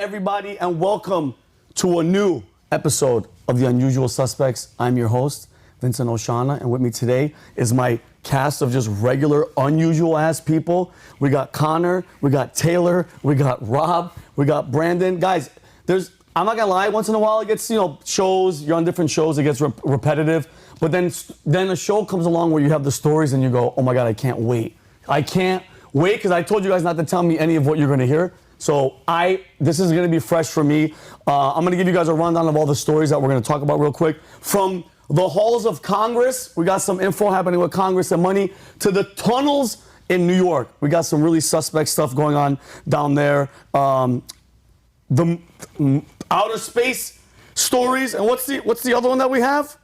everybody, and welcome to a new episode of The Unusual Suspects. I'm your host, Vincent Oshana, and with me today is my cast of just regular, unusual-ass people. We got Connor, we got Taylor, we got Rob, we got Brandon. Guys, I'm not gonna lie, once in a while it gets, shows, you're on different shows, it gets repetitive, but then a show comes along where you have the stories and you go, oh my God, I can't wait. I can't wait, because I told you guys not to tell me any of what you're gonna hear. So this is gonna be fresh for me. I'm gonna give you guys a rundown of all the stories that we're gonna talk about real quick. From the halls of Congress, we got some info happening with Congress and money, to the tunnels in New York. We got some really suspect stuff going on down there. The outer space stories, and what's the other one that we have?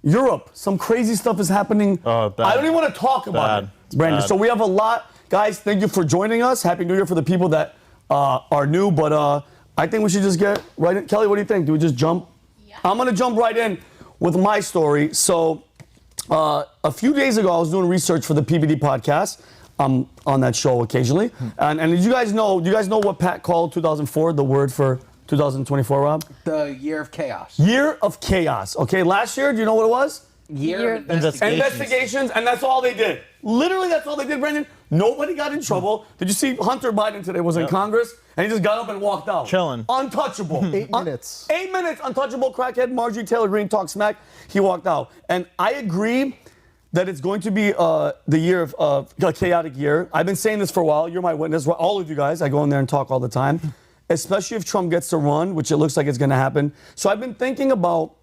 Europe. Some crazy stuff is happening. I don't even want to talk about it, Brandon. So we have a lot. Guys, thank you for joining us. Happy New Year for the people that are new, but I think we should just get right in. Kelly, what do you think? Do we just jump? Yeah. I'm going to jump right in with my story. So a few days ago, I was doing research for the PBD podcast. I'm on that show occasionally. And did you guys know what Pat called 2004, the word for 2024, Rob? The year of chaos. Year of chaos. Okay, last year, do you know what it was? Year of investigations, and that's all they did. Literally, that's all they did, Brandon. Nobody got in trouble. Did you see Hunter Biden today was in Congress, and he just got up and walked out. Chilling. Untouchable. 8 minutes. 8 minutes, untouchable crackhead. Marjorie Taylor Greene talked smack. He walked out. And I agree that it's going to be the year of a chaotic year. I've been saying this for a while. You're my witness. All of you guys, I go in there and talk all the time, especially if Trump gets to run, which it looks like it's going to happen. So I've been thinking about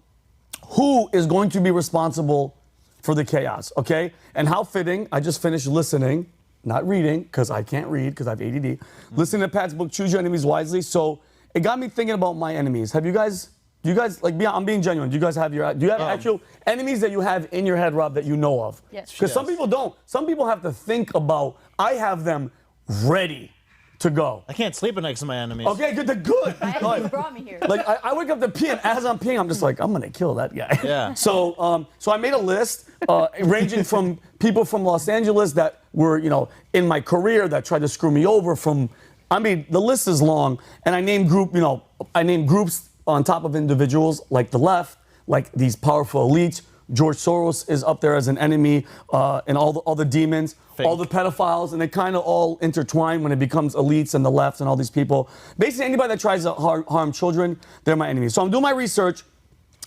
who is going to be responsible for the chaos, okay? And how fitting, I just finished listening, not reading, because I can't read, because I have ADD, listening to Pat's book, Choose Your Enemies Wisely. So it got me thinking about my enemies. I'm being genuine, do you have actual enemies that you have in your head, Rob, that you know of? Yes. Because some people don't. Some people have to think about, I have them ready to go. I can't sleep next to my enemies. Okay, good. You brought me here. Like I wake up to pee, and as I'm peeing, I'm just like, I'm gonna kill that guy. Yeah. So I made a list ranging from people from Los Angeles that were, in my career that tried to screw me over. The list is long, and I named groups on top of individuals like the left, like these powerful elites. George Soros is up there as an enemy, and all the demons, all the pedophiles, and they kind of all intertwine when it becomes elites and the left and all these people. Basically, anybody that tries to harm children, they're my enemies. So I'm doing my research,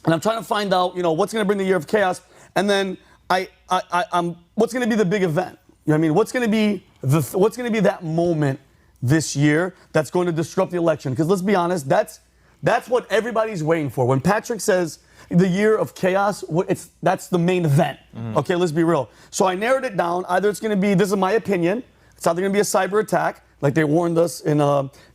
and I'm trying to find out, what's going to bring the year of chaos, and then I'm what's going to be the big event. You know what I mean? What's going to be that moment this year that's going to disrupt the election? Because let's be honest, that's what everybody's waiting for. When Patrick says the year of chaos, that's the main event. Okay, let's be real. So I narrowed it down. Either it's going to be, this is my opinion, it's either going to be a cyber attack, like they warned us in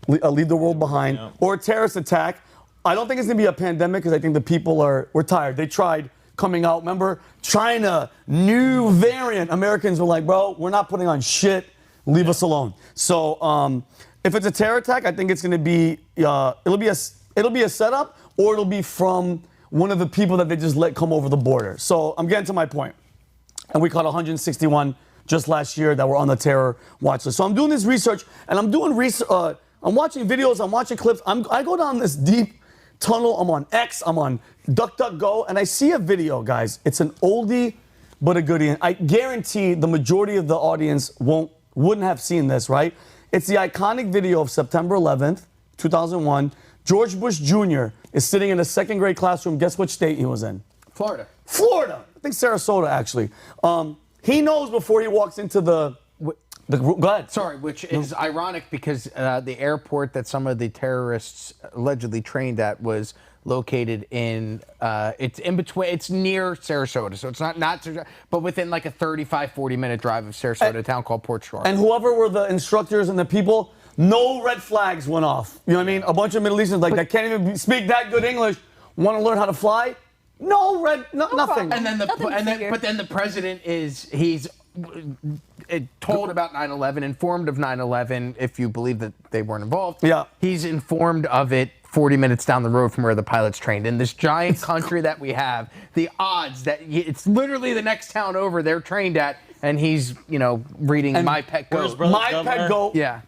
Leave the World Behind, or a terrorist attack. I don't think it's going to be a pandemic, because I think the people we're tired. They tried coming out. Remember, China, new variant. Americans were like, bro, we're not putting on shit. Leave us alone. So if it's a terror attack, I think it's going to be, it'll be a setup, or it'll be from one of the people that they just let come over the border. So I'm getting to my point. And we caught 161 just last year that were on the terror watch list. So I'm doing this research, and I'm watching videos, I'm watching clips. I go down this deep tunnel. I'm on X, I'm on DuckDuckGo, and I see a video, guys. It's an oldie but a goodie. I guarantee the majority of the audience wouldn't have seen this, right? It's the iconic video of September 11th, 2001. George Bush Jr. is sitting in a second grade classroom. Guess which state he was in? Florida. I think Sarasota, actually. He knows before he walks into the go ahead. Sorry, which is ironic, because the airport that some of the terrorists allegedly trained at was located in, it's in between, it's near Sarasota. So it's not, but within like a 35, 40-minute drive of Sarasota, a town called Port Shore. And whoever were the instructors and the people, no red flags went off. You know what I mean? A bunch of Middle Easterns that can't even speak that good English want to learn how to fly. Nothing. And then the president he's told about 9/11, informed of 9/11. If you believe that they weren't involved, he's informed of it 40 minutes down the road from where the pilots trained. In this giant country that we have, the odds that it's literally the next town over they're trained at, and he's reading My Pet Goat. My Pet Goat. Yeah.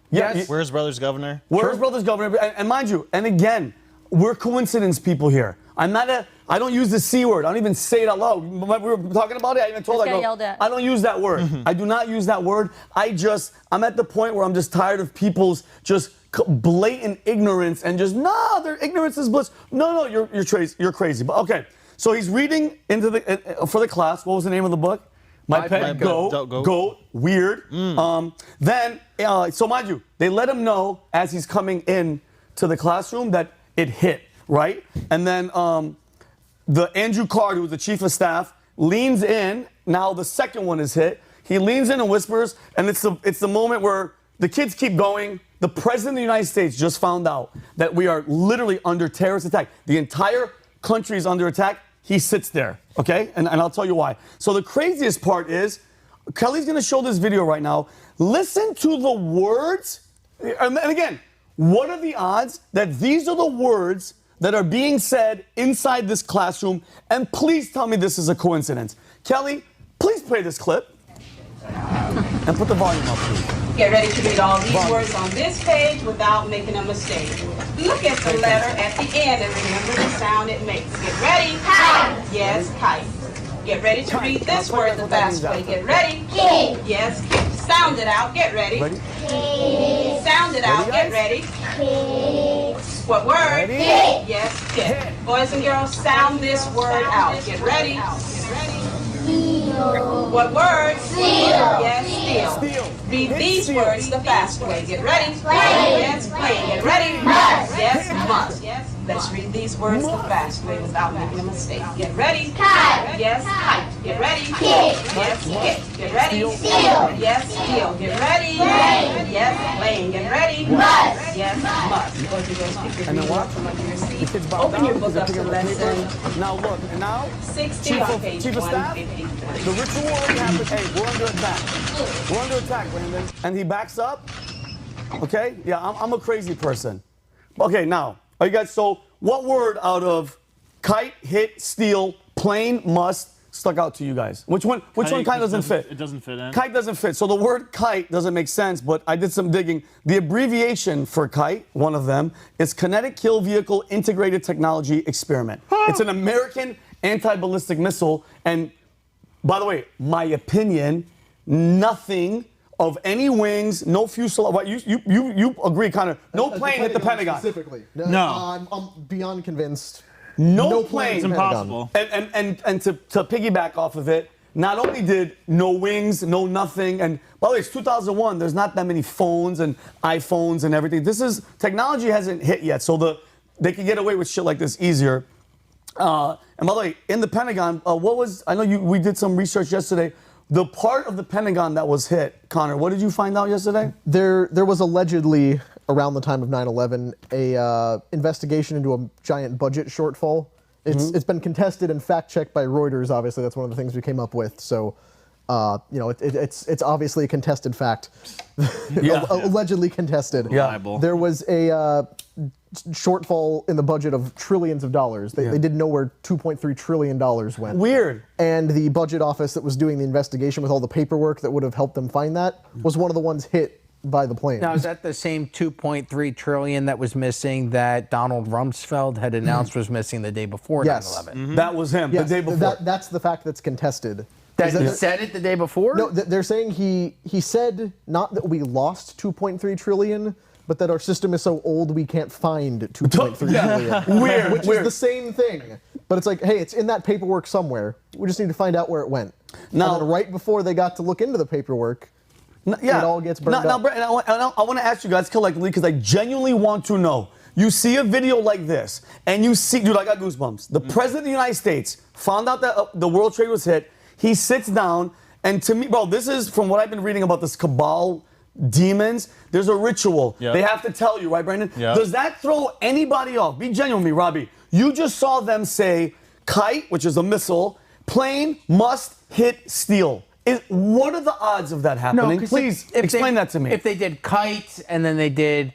Yes. Where's Brothers Governor? Where's Brothers Governor? And mind you, and again, we're coincidence people here. I don't use the C word. I don't even say it out loud. We were talking about it. I even told Just got yelled at. I don't use that word. I do not use that word. I'm at the point where I'm just tired of people's just blatant ignorance and just, no, their ignorance is bliss. No, you're crazy. But okay, so he's reading for the class. What was the name of the book? My Pet Goat. Weird. Then, so mind you, they let him know as he's coming in to the classroom that it hit, right? And then the Andrew Card, who was the chief of staff, leans in. Now the second one is hit. He leans in and whispers, and it's the moment where the kids keep going. The president of the United States just found out that we are literally under terrorist attack. The entire country is under attack. He sits there, okay? And I'll tell you why. So the craziest part is, Kelly's gonna show this video right now. Listen to the words. And again, what are the odds that these are the words that are being said inside this classroom? And please tell me this is a coincidence. Kelly, please play this clip. And put the volume up, please. Get ready to read all these words on this page without making a mistake. Look at the letter at the end and remember the sound it makes. Get ready. Kite. Yes, kite. Get ready to read this word the fast way. Get ready. Kid. Yes, kid. Sound it out. Get ready. Kid. Sound it out. Get ready. Kid. What word? Kid. Yes, kid. Boys and girls, sound this word out. Get ready. Get ready. What word? Steal. Yes, steal. Read these words the fast way. Get ready. Play. Yes, play. Get ready. Must. Yes, must. Yes. Let's read these words the fast way without making a mistake. Get ready. Kite. Yes, kite. Get ready. Kick. Yes, kick. Get ready. Steal. Yes, steal. Get ready. Play. Yes, playing. Get ready. Must. Yes, must. Go to those pictures. And then what? From under your seat. Kids bow Open down, your book up to pick up the lesson paper. Now look, and now 60 on page Chief of Staff, 153. the ritual already happened. Hey, we're under attack. We're under attack, Brandon. And he backs up. Okay? Yeah, I'm a crazy person. Okay, now, are you guys, so what word out of kite, hit, steal, plane, must stuck out to you guys? Which one kind of doesn't fit? It doesn't fit in. Kite doesn't fit. So the word kite doesn't make sense, but I did some digging. The abbreviation for kite, one of them, is Kinetic Kill Vehicle Integrated Technology Experiment. It's an American anti-ballistic missile. And by the way, my opinion, nothing of any wings, no fuselage. You agree, Connor? No plane hit the Pentagon. Specifically. No. I'm beyond convinced. No plane. It's impossible. And to piggyback off of it, not only did no wings, no nothing, and by the way, it's 2001. There's not that many phones and iPhones and everything. Technology hasn't hit yet, so they can get away with shit like this easier. And by the way, in the Pentagon, I know we did some research yesterday. The part of the Pentagon that was hit, Connor, what did you find out yesterday? There was allegedly, around the time of 9/11, a investigation into a giant budget shortfall. It's been contested and fact-checked by Reuters, obviously. That's one of the things we came up with. So, it's obviously a contested fact. Yeah. Allegedly contested. Yeah. There was a shortfall in the budget of trillions of dollars. They didn't know where $2.3 trillion went. Weird. And the budget office that was doing the investigation with all the paperwork that would have helped them find that was one of the ones hit by the plane. Now, is that the same 2.3 trillion that was missing that Donald Rumsfeld had announced was missing the day before 9/11? That was him, Yes, the day before. that's the fact that's contested. That he said it the day before? No, they're saying he said not that we lost 2.3 trillion, but that our system is so old we can't find 2.3 trillion. Weird. Which is the same thing. But it's like, hey, it's in that paperwork somewhere. We just need to find out where it went. Now, and then right before they got to look into the paperwork, it all gets burned up. Now, Brent, I want to ask you guys collectively because I genuinely want to know. You see a video like this, and you see, dude, I got goosebumps. The president of the United States found out that the World Trade was hit. He sits down, and to me, bro, this is from what I've been reading about this cabal demons. There's a ritual. Yep. They have to tell you, right, Brandon? Yep. Does that throw anybody off? Be genuine with me, Robbie. You just saw them say kite, which is a missile, plane, must, hit, steal. What are the odds of that happening? Please explain that to me. If they did kite and then they did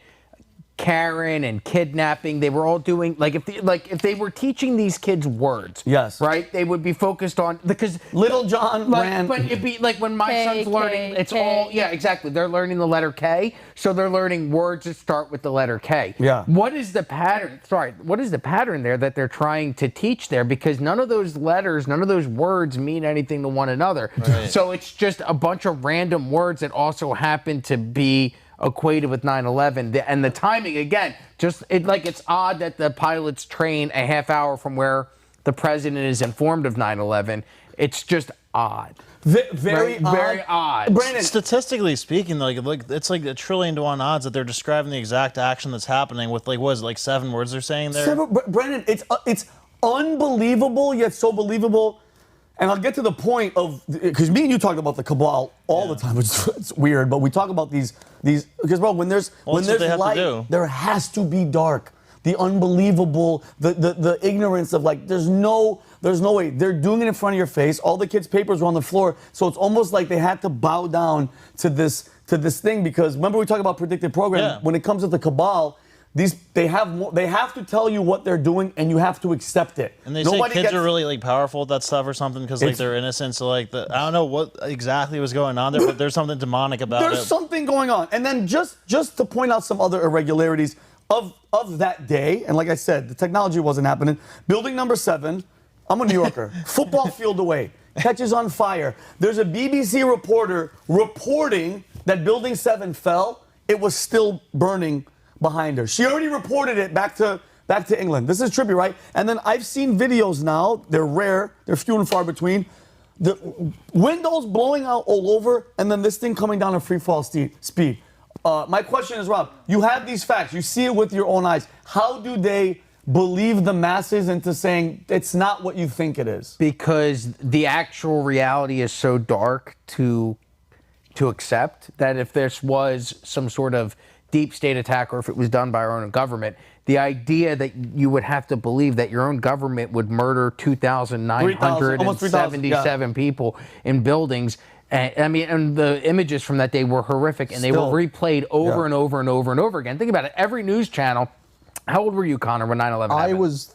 Karen and kidnapping. They were all doing if they were teaching these kids words. Yes. Right. They would be focused on because Little John ran. But it'd be like when my K, son's learning. K, It's K. all exactly. They're learning the letter K, so they're learning words that start with the letter K. Yeah. What is the pattern? Sorry. What is the pattern there that they're trying to teach there? Because none of those letters, none of those words mean anything to one another. Right. So it's just a bunch of random words that also happen to be equated with 9/11, and the timing again, it's odd that the pilots train a half hour from where the president is informed of 9/11. It's just odd. Very odd. Very odd. Brandon, Statistically speaking, it's like a trillion to one odds that they're describing the exact action that's happening with what is it, 7 words they're saying there? Brandon, it's unbelievable yet so believable. And I'll get to the point of, because me and you talk about the cabal all the time, which it's weird, but we talk about these because bro, when there's light, there has to be dark. The unbelievable, the ignorance of there's no way. They're doing it in front of your face. All the kids' papers were on the floor, so it's almost like they had to bow down to this thing because remember we talk about predictive programming. When it comes to the cabal, they have to tell you what they're doing, and you have to accept it. And they say kids are really powerful with that stuff or something because they're innocent. So I don't know what exactly was going on there, but there's something demonic about it. There's something going on. And then just to point out some other irregularities of that day, and like I said, the technology wasn't happening. Building number 7, I'm a New Yorker, football field away, catches on fire. There's a BBC reporter reporting that Building 7 fell. It was still burning behind her. She already reported it back to England. This is trippy, right? And then I've seen videos now. They're rare. They're few and far between. The windows blowing out all over, and then this thing coming down at free fall speed. My question is, Rob, you have these facts. You see it with your own eyes. How do they believe the masses into saying it's not what you think it is? Because the actual reality is so dark to accept that if this was some sort of deep state attack or if it was done by our own government, the idea that you would have to believe that your own government would murder 2,977 people in buildings. And the images from that day were horrific, and they were replayed over and over and over and over again. Think about it. Every news channel. How old were you, Connor, when 9/11 happened? I was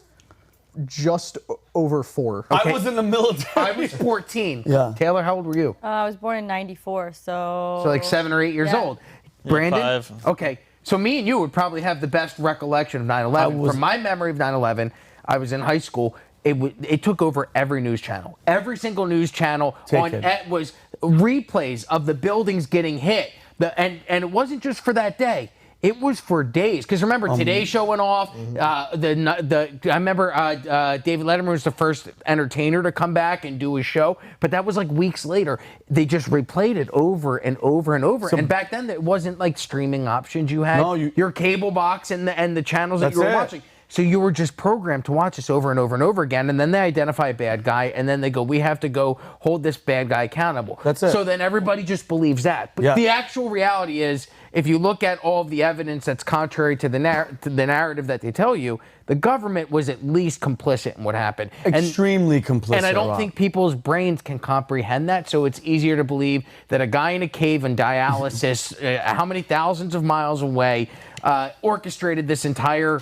just over 4. Okay. I was in the military. I was 14. Yeah. Taylor, how old were you? I was born in 94, so... So like 7 or 8 years old. Brandon? 5. Okay. So me and you would probably have the best recollection of 9/11. From my memory of 9/11, I was in high school. It took over every news channel. Every single news channel was replays of the buildings getting hit. And it wasn't just for that day. It was for days. Because remember, Today Show went off. I remember David Letterman was the first entertainer to come back and do his show. But that was like weeks later. They just replayed it over and over and over. And back then, it wasn't like streaming options you had. No, your cable box and the channels that you were watching. So you were just programmed to watch this over and over and over again, and then they identify a bad guy, and then they go, we have to go hold this bad guy accountable. That's it. So then everybody just believes that. But the actual reality is, if you look at all of the evidence that's contrary to the narrative that they tell you, the government was at least complicit in what happened. Extremely complicit. And I don't think people's brains can comprehend that, so it's easier to believe that a guy in a cave on dialysis, how many thousands of miles away, orchestrated this entire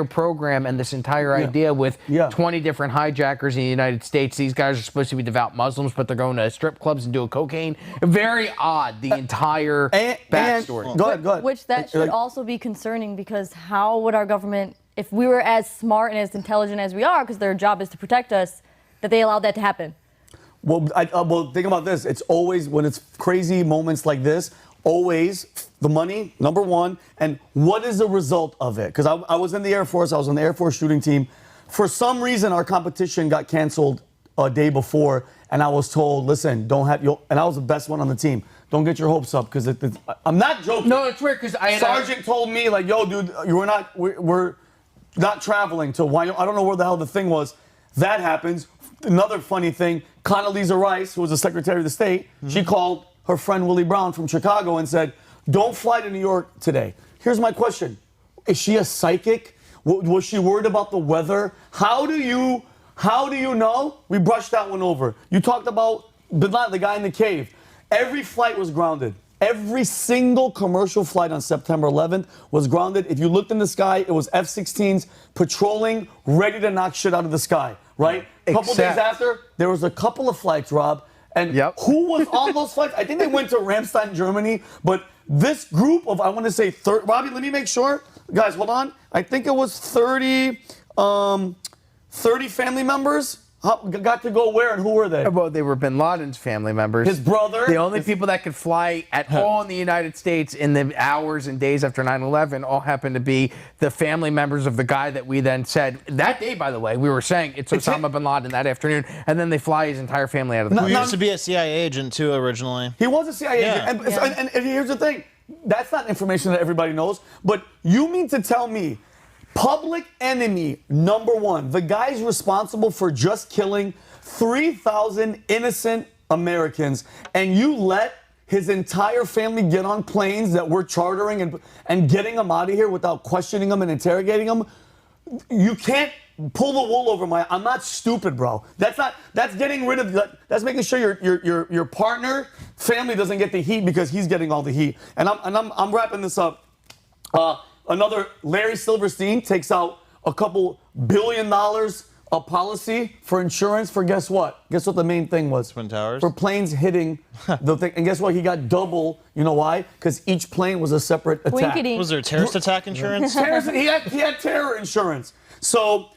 program and this entire idea with 20 different hijackers in the United States. These guys are supposed to be devout Muslims, but they're going to strip clubs and doing cocaine. Very odd, the entire backstory. Go ahead. Which that should also be concerning, because how would our government, if we were as smart and as intelligent as we are, because their job is to protect us, that they allowed that to happen? Well, think about this. It's always, when it's crazy moments like this, always the money, number one, and what is the result of it? Because I was in the Air Force. I was on the Air Force shooting team. For some reason, our competition got canceled a day before, and I was told, listen, and I was the best one on the team. Don't get your hopes up, because I'm not joking. No, it's weird, because Sergeant told me, like, yo, dude, we're not traveling to Wyoming. I don't know where the hell the thing was. That happens. Another funny thing, Condoleezza Rice, who was the Secretary of the State, she called her friend Willie Brown from Chicago and said, don't fly to New York today. Here's my question. Is she a psychic? Was she worried about the weather? How do you know? We brushed that one over. You talked about Bin Laden, the guy in the cave. Every flight was grounded. Every single commercial flight on September 11th was grounded. If you looked in the sky, it was F-16s patrolling, ready to knock shit out of the sky, right? A couple days after, there was a couple of flights, Rob. And who was on those flights? I think they went to Ramstein, Germany. But this group of, I want to say, Robbie, let me make sure. Guys, hold on. I think it was 30 family members. Got to go where and who were they? Well, they were bin Laden's family members. His brother. The only people that could fly at all in the United States in the hours and days after 9/11 all happened to be the family members of the guy that we then said, that day, by the way, we were saying it's Osama bin Laden that afternoon, and then they fly his entire family out of the country. He used to be a CIA agent, too, originally. He was a CIA agent. And here's the thing. That's not information that everybody knows. But you mean to tell me public enemy number one, the guy's responsible for just killing 3,000 innocent Americans, and you let his entire family get on planes that we're chartering and getting them out of here without questioning them and interrogating them? You can't pull the wool over my. I'm not stupid, bro. That's getting rid of. That's making sure your partner family doesn't get the heat because he's getting all the heat. And I'm wrapping this up. Another Larry Silverstein takes out a couple $1 billion of policy for insurance for guess what? Guess what the main thing was? Twin Towers. For planes hitting the thing. And guess what? He got double. You know why? Because each plane was a separate attack. Winkety. Was there terrorist attack insurance? He had terror insurance. So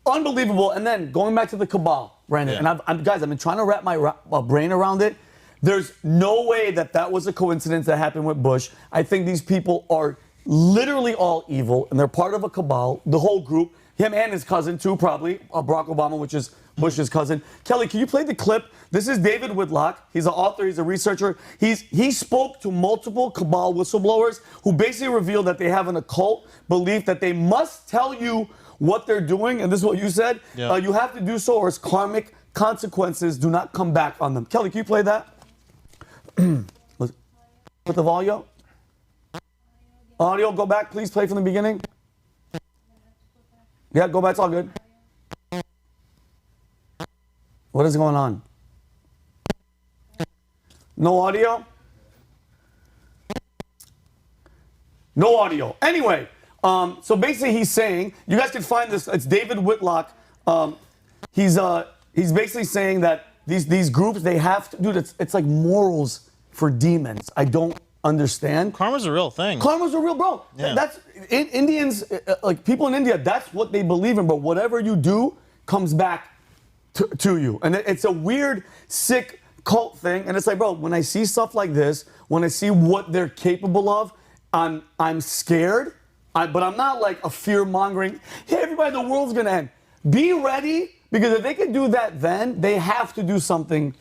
unbelievable. And then going back to the cabal, Brandon. Yeah. And I've been trying to wrap my brain around it. There's no way that was a coincidence that happened with Bush. I think these people are literally all evil, and they're part of a cabal, the whole group, him and his cousin too, probably, Barack Obama, which is Bush's cousin. Kelly, can you play the clip? This is David Whitlock. He's an author, he's a researcher. He spoke to multiple cabal whistleblowers who basically revealed that they have an occult belief that they must tell you what they're doing, and this is what you said. Yeah. You have to do so or its karmic consequences do not come back on them. Kelly, can you play that? Put the volume. Audio, go back, please. Play from the beginning. Yeah, go back. It's all good. What is going on? No audio? No audio. Anyway, so basically he's saying, you guys can find this, it's David Whitlock. He's basically saying that these groups, they have to, dude, it's like morals for demons. I don't understand. Karma's a real thing. Karma's a real, bro. Yeah. That's Indians, like people in India, that's what they believe in, bro. Whatever you do comes back to you. And it's a weird, sick cult thing. And it's like, bro, when I see stuff like this, when I see what they're capable of, I'm scared. But I'm not like a fear-mongering, hey, everybody, the world's gonna end. Be ready, because if they can do that then, they have to do something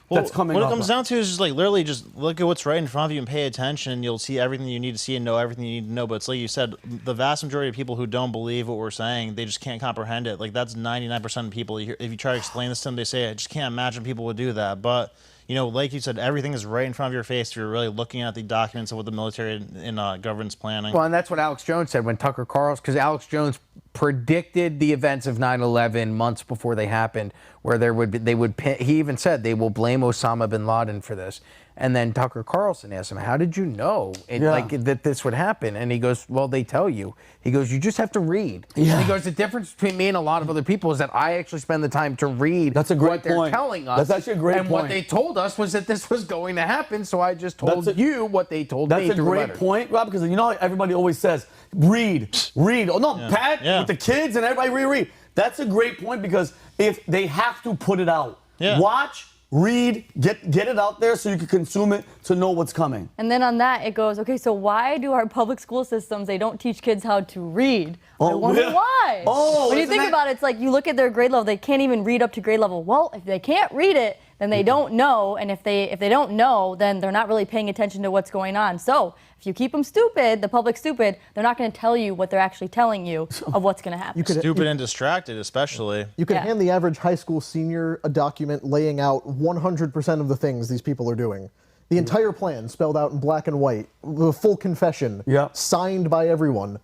that's coming up. What it comes down to is just like literally just look at what's right in front of you and pay attention, and you'll see everything you need to see and know everything you need to know. But it's like you said, the vast majority of people who don't believe what we're saying, they just can't comprehend it. Like that's 99% of people. If you try to explain this to them, they say, I just can't imagine people would do that. But you know, like you said, everything is right in front of your face if you're really looking at the documents of what the military and government's planning. Well, and that's what Alex Jones said when Tucker Carlson, because Alex Jones predicted the events of 9/11 months before they happened, where he even said they will blame Osama bin Laden for this. And then Tucker Carlson asked him, how did you know that this would happen? And he goes, well, they tell you. He goes, you just have to read. Yeah. And he goes, the difference between me and a lot of other people is that I actually spend the time to read what they're telling us. That's actually a great point. And what they told us was that this was going to happen, so I just told you what they told me. That's a great point, Rob, because you know everybody always says, read. Oh, no, Pat, with the kids and everybody reread. That's a great point, because if they have to put it out, watch, read, get it out there so you can consume it to know what's coming. And then on that, it goes, okay, so why do our public school systems, they don't teach kids how to read? I wonder why. When you think about it, it's like you look at their grade level, they can't even read up to grade level. Well, if they can't read it, then they don't know. And if they don't know, then they're not really paying attention to what's going on. So if you keep them stupid, the public stupid, they're not going to tell you what they're actually telling you of what's going to happen. Stupid and distracted, especially. You can hand the average high school senior a document laying out 100% of the things these people are doing. The entire plan spelled out in black and white, the full confession, signed by everyone.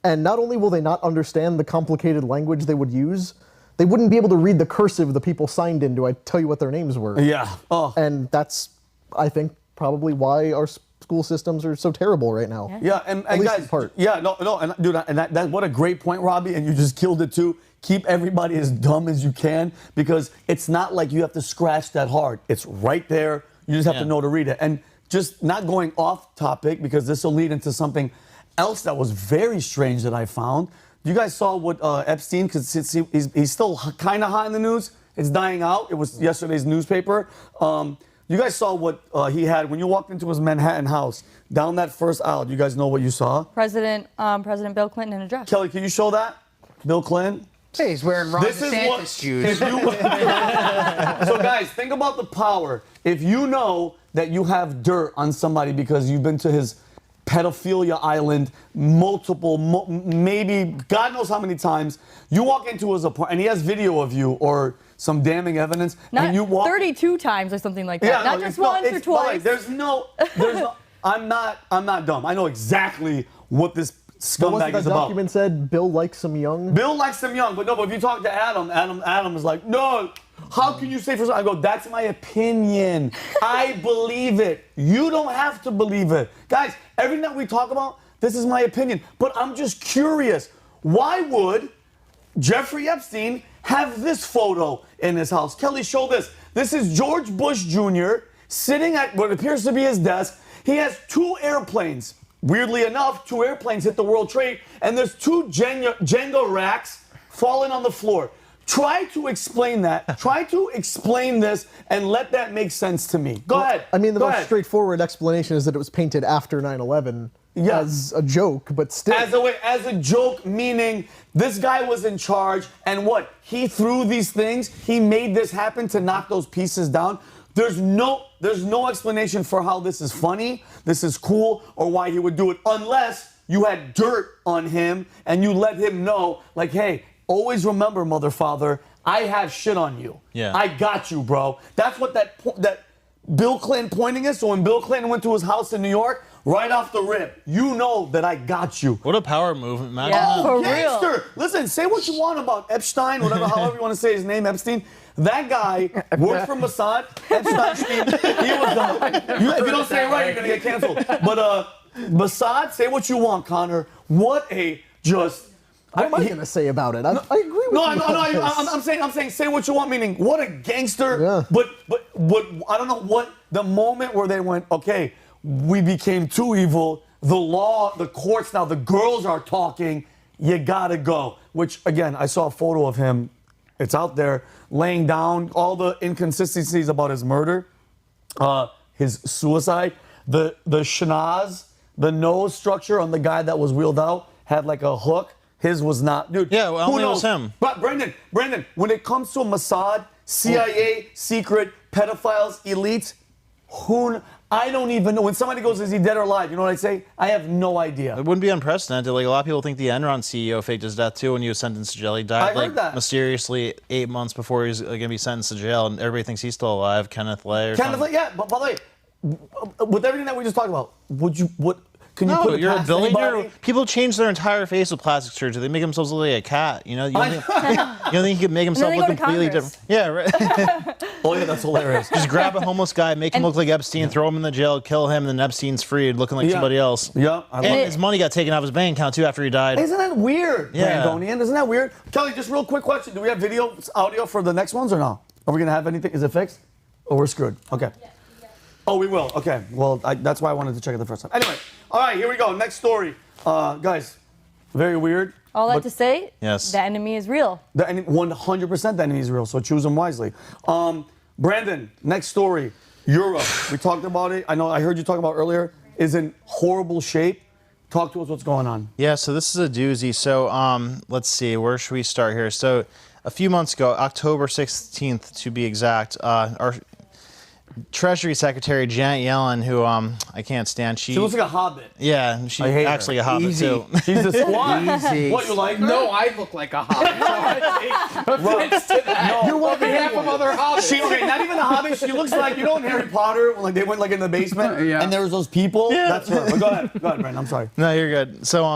And not only will they not understand the complicated language they would use, they wouldn't be able to read the cursive the people signed into. I tell you what their names were. Yeah. And that's, I think, probably why our school systems are so terrible right now. Yeah, and At least guys, in part. yeah, no, and dude, and that what a great point, Robbie, and you just killed it too. Keep everybody as dumb as you can, because it's not like you have to scratch that hard. It's right there. You just have to know to read it. And just not going off topic, because this will lead into something else that was very strange that I found. You guys saw what Epstein, because he's still kind of hot in the news. It's dying out. It was yesterday's newspaper. You guys saw what he had when you walked into his Manhattan house. Down that first aisle, you guys know what you saw? President Bill Clinton in a dress. Kelly, can you show that? Bill Clinton? Hey, he's wearing Ron DeSantis shoes. So guys, think about the power. If you know that you have dirt on somebody because you've been to his pedophilia island maybe God knows how many times, you walk into his apartment and he has video of you or some damning evidence, and you walk 32 times or something like that. Yeah, Not just once or twice. There's no. I'm not dumb. I know exactly what this scumbag is that about. document said Bill likes them young? Bill likes them young, but if you talk to Adam is like, no, how can you say for something? I go, that's my opinion. I believe it. You don't have to believe it. Guys, everything that we talk about, this is my opinion. But I'm just curious, why would Jeffrey Epstein have this photo in his house? Kelly, show this. This is George Bush Jr. sitting at what appears to be his desk. He has 2 airplanes. Weirdly enough, 2 airplanes hit the World Trade, and there's 2 Jenga racks falling on the floor. Try to explain that. Try to explain this and let that make sense to me. Go ahead. I mean, the most straightforward explanation is that it was painted after 9/11 as a joke, but still. As a joke, meaning this guy was in charge, and what? He threw these things. He made this happen to knock those pieces down. There's no explanation for how this is funny, this is cool, or why he would do it, unless you had dirt on him and you let him know, like, hey, always remember, mother, father, I have shit on you. Yeah. I got you, bro. That's what that Bill Clinton pointing is. So when Bill Clinton went to his house in New York, right off the rip, you know that I got you. What a power move. Imagine Yeah, for Gangster. real. Listen, say what you want about Epstein, however you want to say his name, Epstein. That guy worked for Mossad. Epstein, he was. If you don't say it right, you're gonna get canceled. But Mossad, say what you want, Connor. What a just. What am I going to say about it? I agree with you. I'm saying, say what you want, meaning what a gangster. Yeah. But I don't know what the moment where they went, okay, we became too evil. The law, the courts now, the girls are talking. You gotta go. Which again, I saw a photo of him. It's out there, laying down all the inconsistencies about his murder, his suicide, the schnoz, the nose structure on the guy that was wheeled out had like a hook. His was not, dude. Yeah, well, who only knows? was him. But Brendan, when it comes to Mossad, CIA, secret, pedophiles, elites, I don't even know. When somebody goes, is he dead or alive? You know what I say? I have no idea. It wouldn't be unprecedented. Like, a lot of people think the Enron CEO faked his death too when he was sentenced to jail. He died I heard that. mysteriously 8 months before he was going to be sentenced to jail, and everybody thinks he's still alive. Kenneth Lay or something. Yeah. But by the way, with everything that we just talked about, can you put it you're a past billionaire. anybody? People change their entire face with plastic surgery. They make themselves look like a cat. You know, you don't think he could make himself they look go to completely Congress. different? Yeah, right. Oh yeah, that's hilarious. Just grab a homeless guy, make him look like Epstein, throw him in the jail, kill him, and then Epstein's freed, looking like somebody else. Yeah, And his money got taken out of his bank account too after he died. Isn't that weird, Yeah. Brandonian? Isn't that weird? Kelly, just real quick question. Do we have audio for the next ones or no? Are we going to have anything? Is it fixed? Oh, we're screwed. Okay. Oh, we will. Okay. Well, that's why I wanted to check it the first time. Anyway, all right, here we go. Next story. Guys, very weird. All that to say, Yes. the enemy is real. 100% the enemy is real, so choose them wisely. Brandon, next story. Europe. We talked about it. I heard you talk about earlier. Is in horrible shape. Talk to us what's going on. Yeah, so this is a doozy. So let's see, where should we start here? So a few months ago, October 16th to be exact, our Treasury Secretary Janet Yellen, who I can't stand, She looks like a hobbit. yeah, she I hate acts her. like a hobbit Easy. too. She's a squad. Easy. What, you like her? No, I look like a hobbit. Offense to that. No, On behalf of other hobbits. Okay, not even a hobbit. She looks like, you know in Harry Potter, when they went in the basement, Yeah. and there was those people? Yeah. That's her. But go ahead, Brandon, I'm sorry. No, you're good. So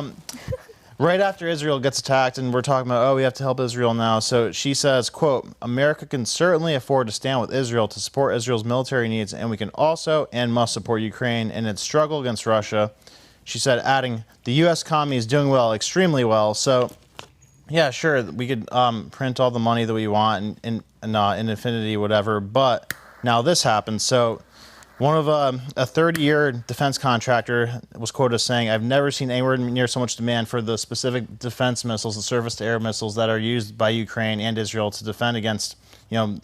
right after Israel gets attacked, and we're talking about, we have to help Israel now. So she says, quote, America can certainly afford to stand with Israel to support Israel's military needs, and we can also and must support Ukraine in its struggle against Russia. She said, adding, the U.S. economy is doing well, extremely well. So, yeah, sure, we could print all the money that we want in infinity, whatever, but now this happens. So one of a 30-year defense contractor was quoted as saying, I've never seen anywhere near so much demand for the specific defense missiles, the surface-to-air missiles that are used by Ukraine and Israel to defend against,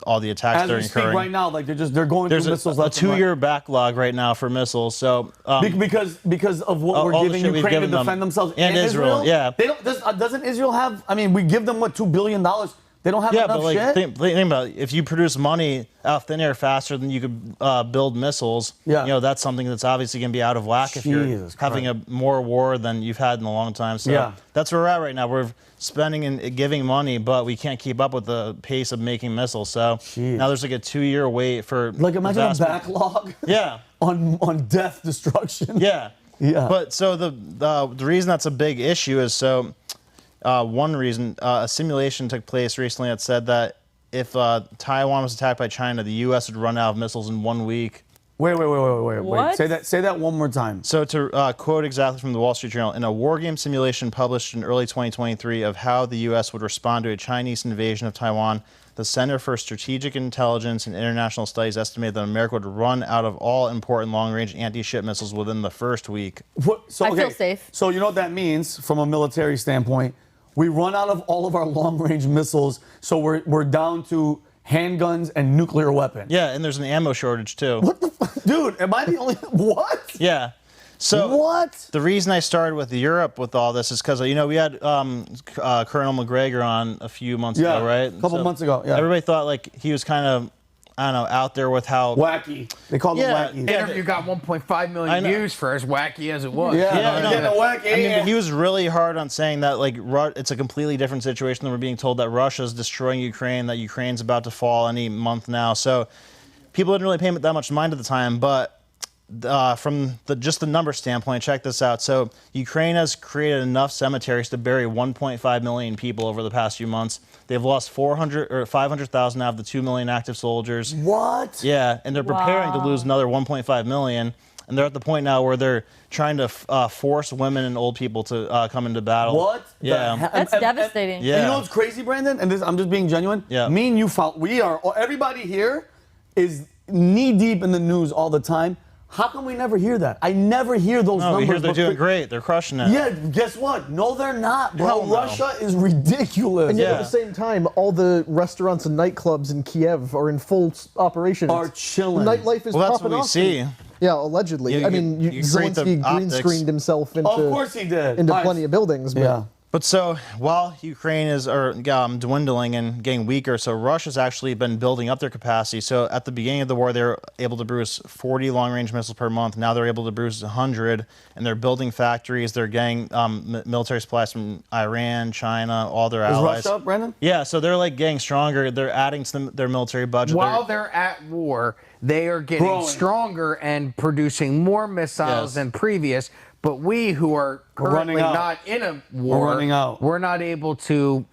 all the attacks they're incurring. Speak right now, like they're going There's through missiles. There's a 2-year backlog right now for missiles. So because of what we're giving Ukraine to defend themselves and Israel. Yeah. They don't. Doesn't Israel have? I mean, we give them what, $2 billion. They don't have enough shit. Think about it. If you produce money out of thin air faster than you could build missiles, that's something that's obviously going to be out of whack if you're having a more war than you've had in a long time. So that's where we're at right now. We're spending and giving money, but we can't keep up with the pace of making missiles. So now there's like a 2-year wait for imagine a backlog. Yeah. on death destruction. Yeah. Yeah. But so the reason that's a big issue is one reason, a simulation took place recently that said that if Taiwan was attacked by China, the U.S. would run out of missiles in 1 week. Wait. What? Say that one more time. So to quote exactly from the Wall Street Journal, in a war game simulation published in early 2023 of how the U.S. would respond to a Chinese invasion of Taiwan, the Center for Strategic Intelligence and International Studies estimated that America would run out of all important long-range anti-ship missiles within the first week. I feel safe. So you know what that means from a military standpoint? We run out of all of our long-range missiles, so we're down to handguns and nuclear weapons. Yeah, and there's an ammo shortage too. What the fuck? Dude, am I the only... What? Yeah. So what? The reason I started with Europe with all this is because, we had Colonel McGregor on a few months ago, right? A couple months ago, yeah. Everybody thought like he was kind of, I don't know, out there with how... Wacky. They called him wacky. The interview got 1.5 million views for as wacky as it was. Wacky. I mean, but he was really hard on saying that like it's a completely different situation than we're being told that Russia's destroying Ukraine, that Ukraine's about to fall any month now. So people didn't really pay that much mind at the time, but from just the number standpoint, check this out. So Ukraine has created enough cemeteries to bury 1.5 million people over the past few months. They've lost 500,000 out of the 2 million active soldiers. What? Yeah, and they're preparing to lose another 1.5 million. And they're at the point now where they're trying to force women and old people to come into battle. What? Yeah. That's devastating. Yeah. And you know what's crazy, Brandon? And I'm just being genuine. Yeah. Me and you, everybody here is knee deep in the news all the time. How come we never hear that? I never hear those numbers. We hear they're doing great. They're crushing it. Yeah, guess what? No, they're not, bro. Hell no. Russia is ridiculous. And yet at the same time, all the restaurants and nightclubs in Kiev are in full operation. Are chilling. Nightlife is Well, that's popping what we off. see. Yeah, allegedly. Zelensky green screened himself into. Of course he did. Into plenty of buildings. But Yeah. But so while Ukraine is dwindling and getting weaker, so Russia's actually been building up their capacity. So at the beginning of the war, they were able to produce 40 long-range missiles per month. Now they're able to produce 100, and they're building factories. They're getting military supplies from Iran, China, all their allies. Is Russia up, Brendan? Yeah, so they're like getting stronger. They're adding to their military budget. While they're at war, they are getting stronger and producing more missiles than previous. But we, who are currently not in a war, we're running out. We're not able to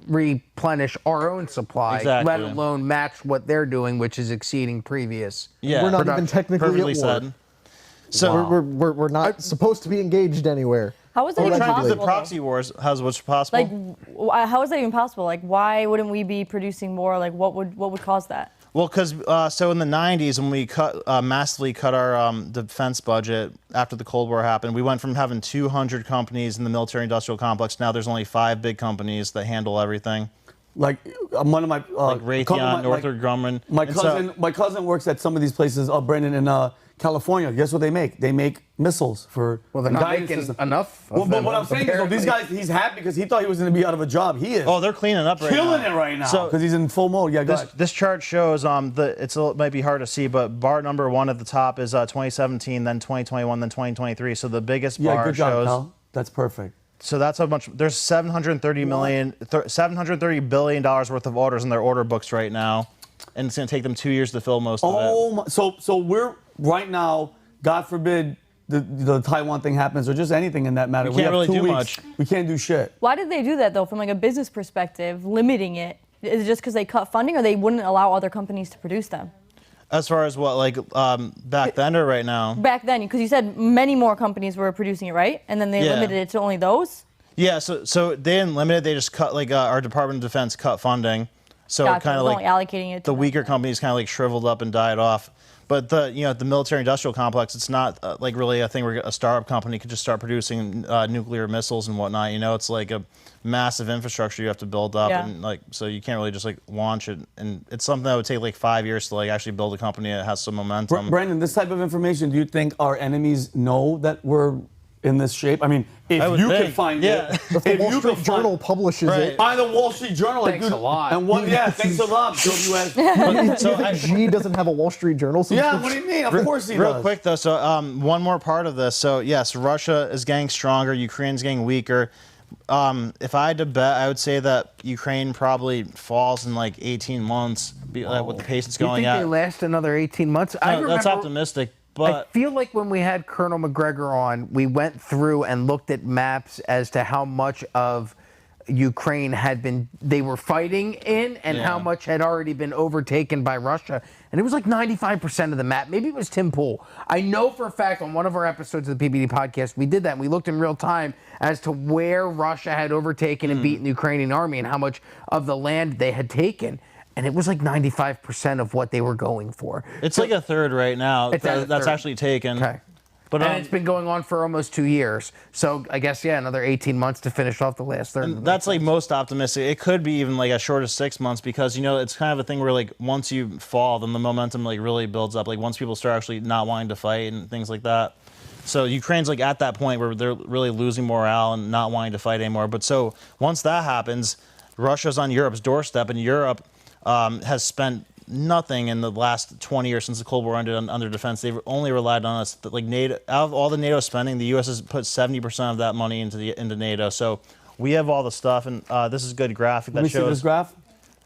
replenish our own supply, let alone match what they're doing, which is exceeding previous. Yeah, we're not even technically at war. Said. So we're not supposed to be engaged anywhere. How is that even trying possible? to do the proxy wars. What's possible? Like, how is that even possible? Like, why wouldn't we be producing more? Like, what would cause that? Well, because so in the 90s, when we massively cut our defense budget after the Cold War happened, we went from having 200 companies in the military-industrial complex. Now there's only 5 big companies that handle everything. Like one of my like Raytheon, Northrop Grumman. My cousin works at some of these places, Brandon, in California. Guess what they make? They make missiles for. Well, they're not making enough. Well, but what I'm saying is, these guys, he's happy because he thought he was going to be out of a job. He is. Oh, they're cleaning up right now. Killing it right now. Because he's in full mode. Yeah, this chart shows it might be hard to see, but bar number 1 at the top is 2017, then 2021, then 2023. So the biggest bar good job, shows. Kyle. That's perfect. So that's how much. There's $730 billion worth of orders in their order books right now, and it's going to take them 2 years to fill most of it. So we're right now, God forbid, the Taiwan thing happens or just anything in that matter, we can't really do 2 weeks. much. We can't do shit. Why did they do that though? From like a business perspective, limiting it, is it just because they cut funding, or they wouldn't allow other companies to produce them? As far as what, like back then or right now? Back then, because you said many more companies were producing it, right? And then they limited it to only those. Yeah, so they didn't limit it. They just cut, like our Department of Defense cut funding. So Gotcha. kind of It's like only allocating it to the them. weaker companies kind of like shriveled up and died off. But the military-industrial complex, it's not like really a thing where a startup company could just start producing nuclear missiles and whatnot. It's like a massive infrastructure you have to build up, and like so you can't really just like launch it. And it's something that would take like 5 years to like actually build a company that has some momentum. Brandon, this type of information, do you think our enemies know that we're in this shape? I mean, if you could find it, if the Wall Street Journal publishes it, by the Wall Street Journal, Thanks a lot. And thanks a lot, WS. G doesn't have a Wall Street Journal subscription? Yeah, what do you mean? Of course he does. Real quick though, so one more part of this. So yes, Russia is getting stronger, Ukraine's getting weaker. If I had to bet, I would say that Ukraine probably falls in like 18 months with the pace it's going You think they last another 18 months? That's optimistic. But I feel like when we had Colonel McGregor on, we went through and looked at maps as to how much of Ukraine they were fighting in, and how much had already been overtaken by Russia. And it was like 95% of the map. Maybe it was Tim Pool. I know for a fact on one of our episodes of the PBD podcast, we did that. And we looked in real time as to where Russia had overtaken and beaten the Ukrainian army and how much of the land they had taken. And it was like 95% of what they were going for. It's like a third right now. That's actually taken. Okay. But and it's been going on for almost 2 years. So I guess, another 18 months to finish off the last third. And that's like most optimistic. It could be even like as short as 6 months because, it's kind of a thing where like once you fall, then the momentum like really builds up. Like once people start actually not wanting to fight and things like that. So Ukraine's like at that point where they're really losing morale and not wanting to fight anymore. But so once that happens, Russia's on Europe's doorstep, and Europe has spent nothing in the last 20 years since the Cold War ended under defense. They've only relied on us. Like NATO, out of all the NATO spending, the U.S. has put 70% of that money into NATO. So we have all the stuff, and this is a good graphic that shows. Let me see this graph.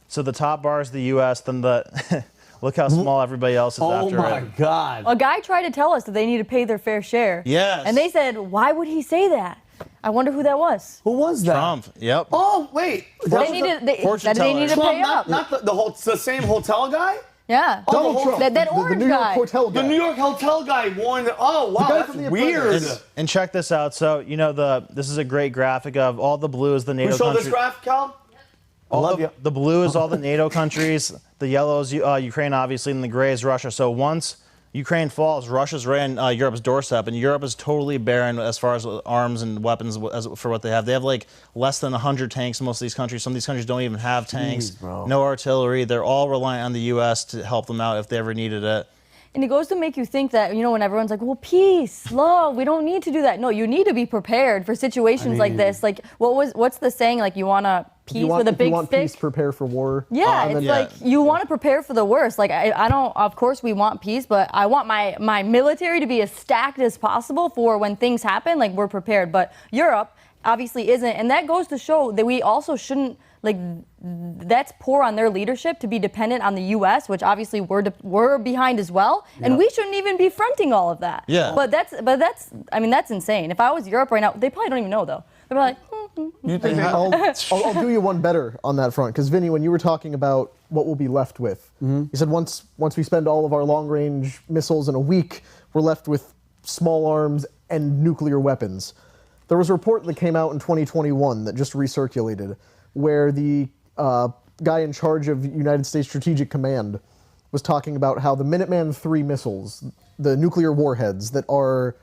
So the top bar is the U.S. Then the look how small everybody else is after it. Oh my God! A guy tried to tell us that they need to pay their fair share. Yes. And they said, why would he say that? I wonder who that was. Who was that? Trump. Yep. Oh wait, They needed to pay up. Not the same hotel guy. Yeah. Donald Trump, That the orange New York guy. hotel guy. The New York hotel guy warned. Oh wow, guy that's from The weird. Apprentice. And check this out. So this is a great graphic of all the blue is the NATO We show countries. this graph, Cal. I love you. The blue is all the NATO countries. The yellow is Ukraine, obviously, and the gray is Russia. So once Ukraine falls, Russia's right on Europe's doorstep, and Europe is totally barren as far as arms and weapons for what they have. They have like less than 100 tanks in most of these countries. Some of these countries don't even have tanks, no artillery. They're all reliant on the U.S. to help them out if they ever needed it. And it goes to make you think that, when everyone's like, well, peace, love, we don't need to do that. No, you need to be prepared for situations like this. Like, what's the saying? Like, you want a peace with a big stick? If you want peace, prepare for war. Yeah, it's like you want to prepare for the worst. Like, I don't, of course we want peace, but I want my military to be as stacked as possible for when things happen, like we're prepared. But Europe obviously isn't. And that goes to show that we also shouldn't, that's poor on their leadership to be dependent on the U.S., which obviously we're behind as well, and we shouldn't even be fronting all of that. Yeah. But that's insane. If I was Europe right now, they probably don't even know though. They're like, You think I'll do you one better on that front, because Vinny, when you were talking about what we'll be left with, you said once we spend all of our long-range missiles in a week, we're left with small arms and nuclear weapons. There was a report that came out in 2021 that just recirculated, where the guy in charge of United States Strategic Command was talking about how the Minuteman III missiles, the nuclear warheads that are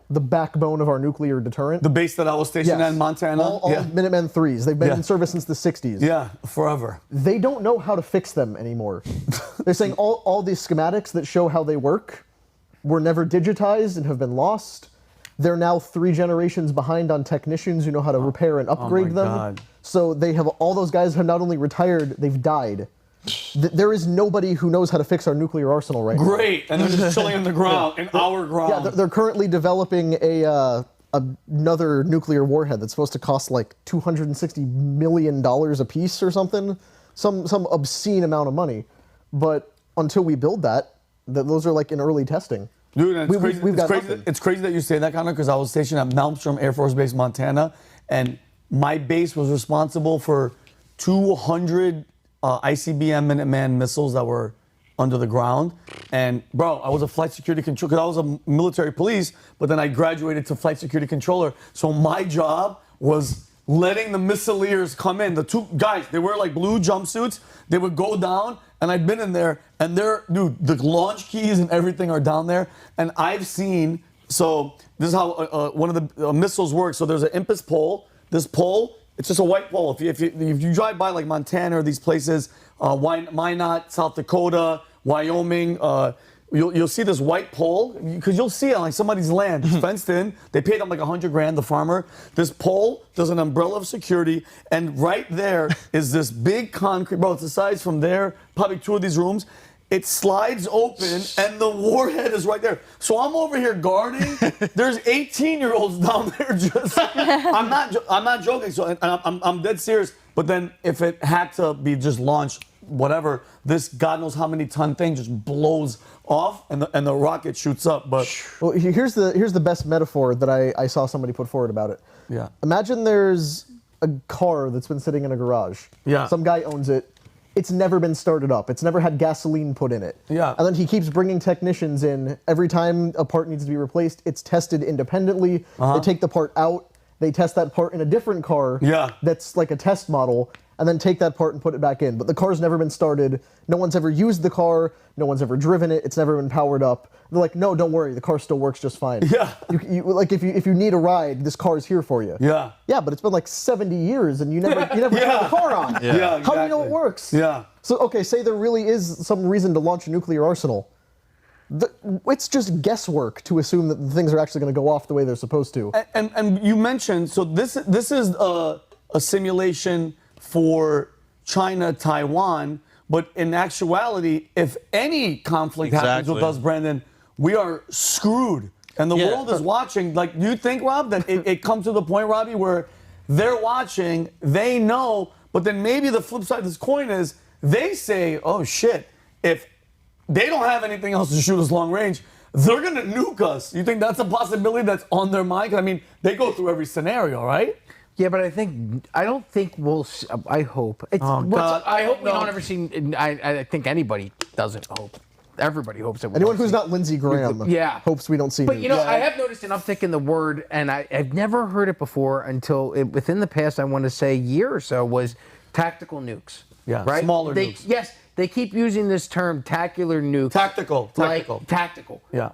the backbone of our nuclear deterrent. the base that I was stationed at in Montana? All Minuteman IIIs. They've been in service since the 60s. Yeah, forever. They don't know how to fix them anymore. They're saying all these schematics that show how they work were never digitized and have been lost. They're now 3 generations behind on technicians who know how to repair and upgrade them. God. So they have all those guys have not only retired, they've died. There is nobody who knows how to fix our nuclear arsenal right now. Great, and they're just chilling on the ground, in our ground. Yeah, they're currently developing another nuclear warhead that's supposed to cost like $260 million a piece or something, some obscene amount of money. But until we build that, those are like in early testing. Dude, and We've got nothing. it's crazy that you say that, Connor, because I was stationed at Malmstrom Air Force Base, Montana, and my base was responsible for 200 ICBM Minuteman missiles that were under the ground. And, bro, I was a flight security controller, because I was a military police, but then I graduated to flight security controller. So my job was letting the missileers come in. The two guys, they wear like blue jumpsuits. They would go down, and I'd been in there, and dude, the launch keys and everything are down there. And I've seen, so this is how one of the missiles works. So there's an Impulse pole. This pole, it's just a white pole. If you drive by like Montana or these places, Minot, South Dakota, Wyoming, you'll see this white pole, because you'll see it on like somebody's land. It's fenced in. They paid them like $100,000, the farmer. This pole does an umbrella of security, and right there is this big concrete, bro, it's the size from there, probably 2 of these rooms. It slides open, and the warhead is right there. So I'm over here guarding. There's 18-year-olds down there just. I'm not joking. So and I'm dead serious. But then if it had to be just launched, whatever, this God knows how many ton thing just blows off, and the rocket shoots up. But well, here's the best metaphor that I saw somebody put forward about it. Yeah. Imagine there's a car that's been sitting in a garage. Yeah. Some guy owns it. It's never been started up. It's never had gasoline put in it. Yeah. And then he keeps bringing technicians in. Every time a part needs to be replaced, it's tested independently. They take the part out. They test that part in a different car. Yeah. That's like a test model, and then take that part and put it back in. But the car's never been started. No one's ever used the car. No one's ever driven it. It's never been powered up. They're like, no, don't worry. The car still works just fine. Yeah. Like if you need a ride, this car is here for you. Yeah. Yeah, but it's been like 70 years, and you never turned the car on. Yeah. How do you know it works? Yeah. So, okay, say there really is some reason to launch a nuclear arsenal. It's just guesswork to assume that the things are actually going to go off the way they're supposed to. And you mentioned, so this is a simulation for China, Taiwan, but in actuality, if any conflict happens with us, Brandon, we are screwed. And the world is watching. Like, do you think, Rob, that it comes to the point, Robbie, where they're watching, they know, but then maybe the flip side of this coin is they say, oh, shit, if they don't have anything else to shoot us long range, they're going to nuke us. You think that's a possibility that's on their mind? 'Cause, I mean, they go through every scenario, right? Yeah, but I don't think we'll. I hope. I hope we don't ever see. I think anybody doesn't hope. Everybody hopes that. Anyone who's not Lindsey Graham, hopes we don't see. But I have noticed an uptick in the word, and I've never heard it before until within the past, I want to say, year or so, was tactical nukes. Yeah, right. Smaller nukes. Yes, they keep using this term, tacular nuke. Tactical. Like, tactical. Yeah.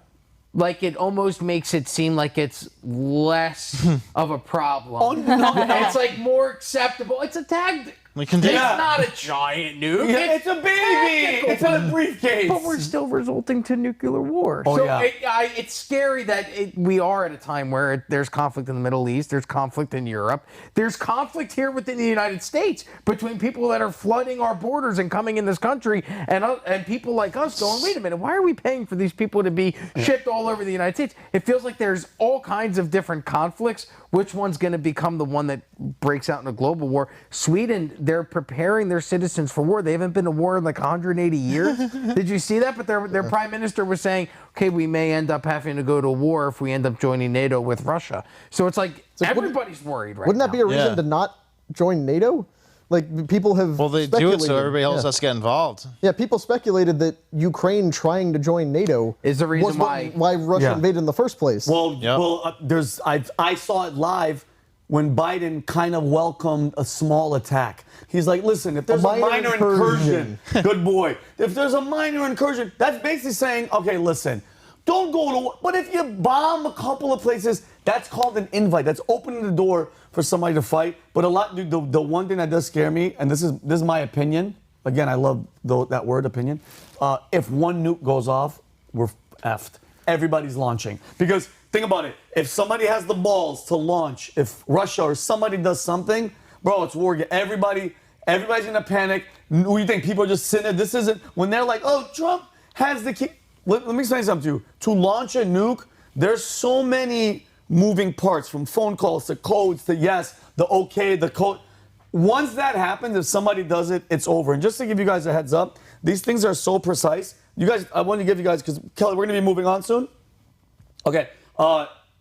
Like it almost makes it seem like it's less of a problem. Oh, no. It's like more acceptable. It's a tactic. It's not a giant nuke. Yeah, it's a baby. It's in a briefcase. But we're still resulting to nuclear war. Oh, so yeah. It's scary that we are at a time where there's conflict in the Middle East, there's conflict in Europe, there's conflict here within the United States between people that are flooding our borders and coming in this country, and people like us going, wait a minute, why are we paying for these people to be shipped all over the United States? It feels like there's all kinds of different conflicts. Which one's going to become the one that breaks out in a global war? Sweden, they're preparing their citizens for war. They haven't been to war in like 180 years. Did you see that? But their prime minister was saying, okay, we may end up having to go to war if we end up joining NATO with Russia. So it's like everybody's worried right now. Wouldn't that be a reason to not join NATO? Like, people have they do it so everybody else has to get involved. Yeah, people speculated that Ukraine trying to join NATO is the reason why Russia invaded in the first place. I saw it live when Biden kind of welcomed a small attack. He's like, listen, if there's a minor incursion, good boy. If there's a minor incursion, that's basically saying, okay, listen, don't go to war. But if you bomb a couple of places, that's called an invite. That's opening the door for somebody to fight. But the one thing that does scare me, and this is my opinion. Again, I love that word, opinion. If one nuke goes off, we're effed. Everybody's launching. Because think about it. If somebody has the balls to launch, if Russia or somebody does something, bro, it's war. Everybody's gonna panic. What do you think? People are just sitting there. This isn't when they're like, oh, Trump has the key. Let me explain something to you. To launch a nuke, there's so many moving parts, from phone calls to codes to the code. Once that happens, if somebody does it, it's over. And just to give you guys a heads up, these things are so precise. You guys, I want to give you guys, because Kelly, we're going to be moving on soon. Okay.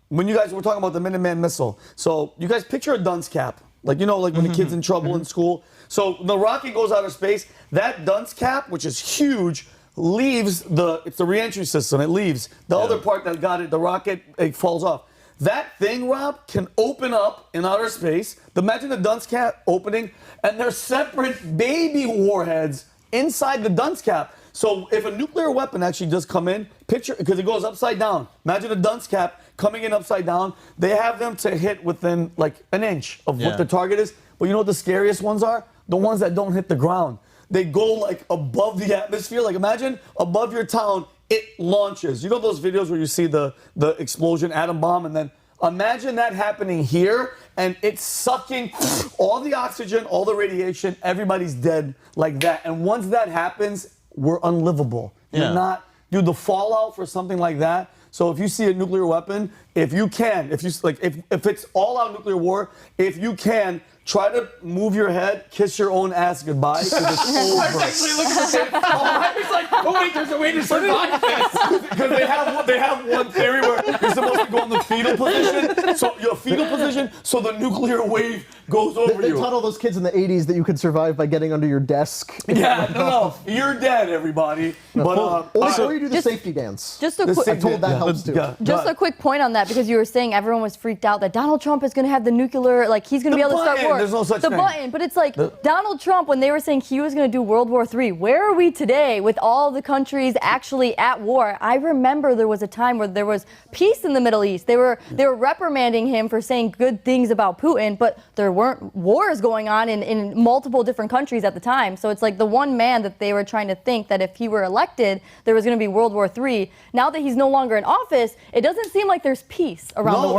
When you guys were talking about the Minuteman missile, so you guys picture a dunce cap, like like when the kid's in trouble in school. So the rocket goes out of space. That dunce cap, which is huge, leaves it's the reentry system. It leaves the other part that got it. The rocket, it falls off. That thing, Rob, can open up in outer space. Imagine the dunce cap opening, and there's separate baby warheads inside the dunce cap. So if a nuclear weapon actually does come in, picture, because it goes upside down. Imagine a dunce cap coming in upside down. They have them to hit within like an inch of what the target is. But you know what the scariest ones are? The ones that don't hit the ground. They go like above the atmosphere. Like imagine above your town, it launches. You know those videos where you see the explosion, atom bomb, and then imagine that happening here, and it's sucking all the oxygen, all the radiation, everybody's dead like that. And once that happens, we're unlivable. You're not, dude, the fallout for something like that. So if you see a nuclear weapon, if it's all out nuclear war, if you can, try to move your head, kiss your own ass goodbye, because it's over. I was actually looking at it. It's like, oh wait, there's a way to survive this. Because they have one theory where you're supposed to go in the fetal position, so your fetal position, so the nuclear wave goes over They you. taught all those kids in the 80s that you could survive by getting under your desk. Yeah, no, you're dead, everybody. But Or you do the safety dance. Just a quick, I'm told that helps too. just a quick point on that, because you were saying everyone was freaked out that Donald Trump is going to have the nuclear, like he's going to be able to start war. There's no such thing. Button, but it's like Donald Trump, when they were saying he was going to do World War III, where are we today with all the countries actually at war? I remember there was a time where there was peace in the Middle East. They were reprimanding him for saying good things about Putin, but there weren't wars going on in multiple different countries at the time. So it's like the one man that they were trying to think that if he were elected, there was going to be World War III. Now that he's no longer in office, it doesn't seem like there's peace around the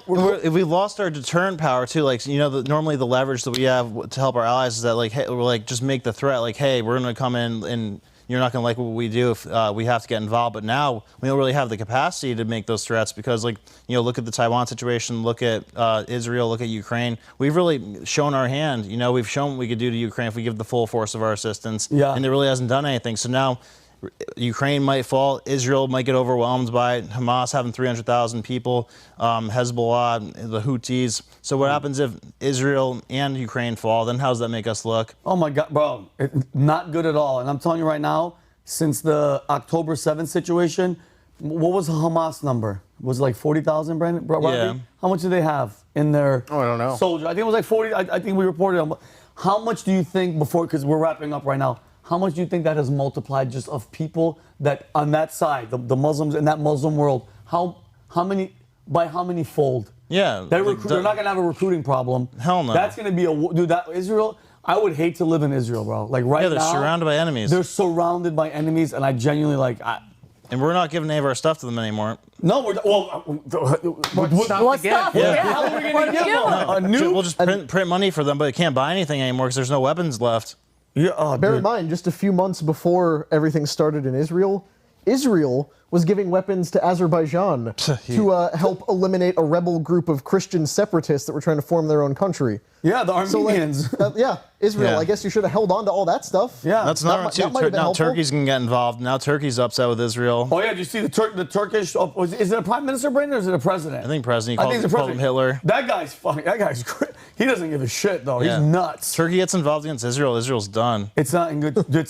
world. We lost our deterrent power too. Like normally the leverage that we have to help our allies is that like, hey, we're like just make the threat. Like, hey, we're going to come in and you're not going to like what we do if we have to get involved. But now we don't really have the capacity to make those threats because, like, look at the Taiwan situation, look at Israel, look at Ukraine. We've really shown our hand. We've shown what we could do to Ukraine if we give the full force of our assistance. Yeah. And it really hasn't done anything. So now Ukraine might fall, Israel might get overwhelmed by it, Hamas having 300,000 people, Hezbollah, the Houthis. So what happens if Israel and Ukraine fall? Then how does that make us look? Oh my God, bro, not good at all. And I'm telling you right now, since the October 7th situation, what was the Hamas number? Was it like 40,000, Brandon? Yeah. How much do they have in their I don't know. soldiers? I think it was like 40. I think we reported on. How much do you think before, because we're wrapping up right now, how much do you think that has multiplied just of people that on that side, the Muslims in that Muslim world, how many fold? Yeah. They're not going to have a recruiting problem. Hell no. That's going to be Israel, I would hate to live in Israel, bro. Like right now. Yeah, they're surrounded by enemies. They're surrounded by enemies, and I genuinely and we're not giving any of our stuff to them anymore. No, What's stuff? Yeah. How are we going to give them a nuke? We'll just print money for them, but it can't buy anything anymore because there's no weapons left. Yeah, Bear in mind, just a few months before everything started in Israel, Israel was giving weapons to Azerbaijan to help eliminate a rebel group of Christian separatists that were trying to form their own country. Yeah, the Armenians. So Israel. Yeah. I guess you should have held on to all that stuff. Yeah, that's not too. Now Turkey's gonna get involved. Now Turkey's upset with Israel. Oh yeah, did you see the Turkish? Is it a prime minister, Brandon, or is it a president? I think president. I think it's a called president. him Hitler. That guy's fucking. That guy's great. He doesn't give a shit though. Yeah. He's nuts. Turkey gets involved against Israel. Israel's done. It's not in good. Then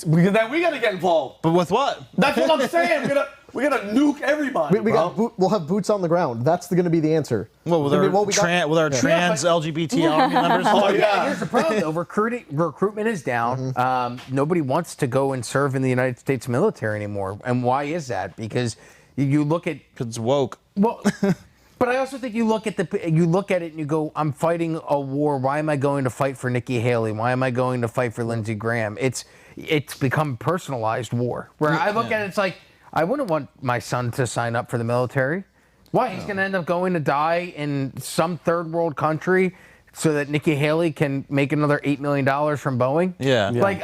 we gotta get involved. But with what? That's what I'm saying. We're gonna nuke everybody. We'll have boots on the ground. That's going to be the answer. Well, with our trans LGBT army members. Oh yeah. Here's the problem though. Recruitment is down. Nobody wants to go and serve in the United States military anymore. And why is that? Because you look at It's woke. well. But I also think you look at it and you go, I'm fighting a war. Why am I going to fight for Nikki Haley? Why am I going to fight for Lindsey Graham? It's become personalized war. Where I look at it, it's like, I wouldn't want my son to sign up for the military. Why? He's going to end up going to die in some third world country so that Nikki Haley can make another $8 million from Boeing? Yeah. Like,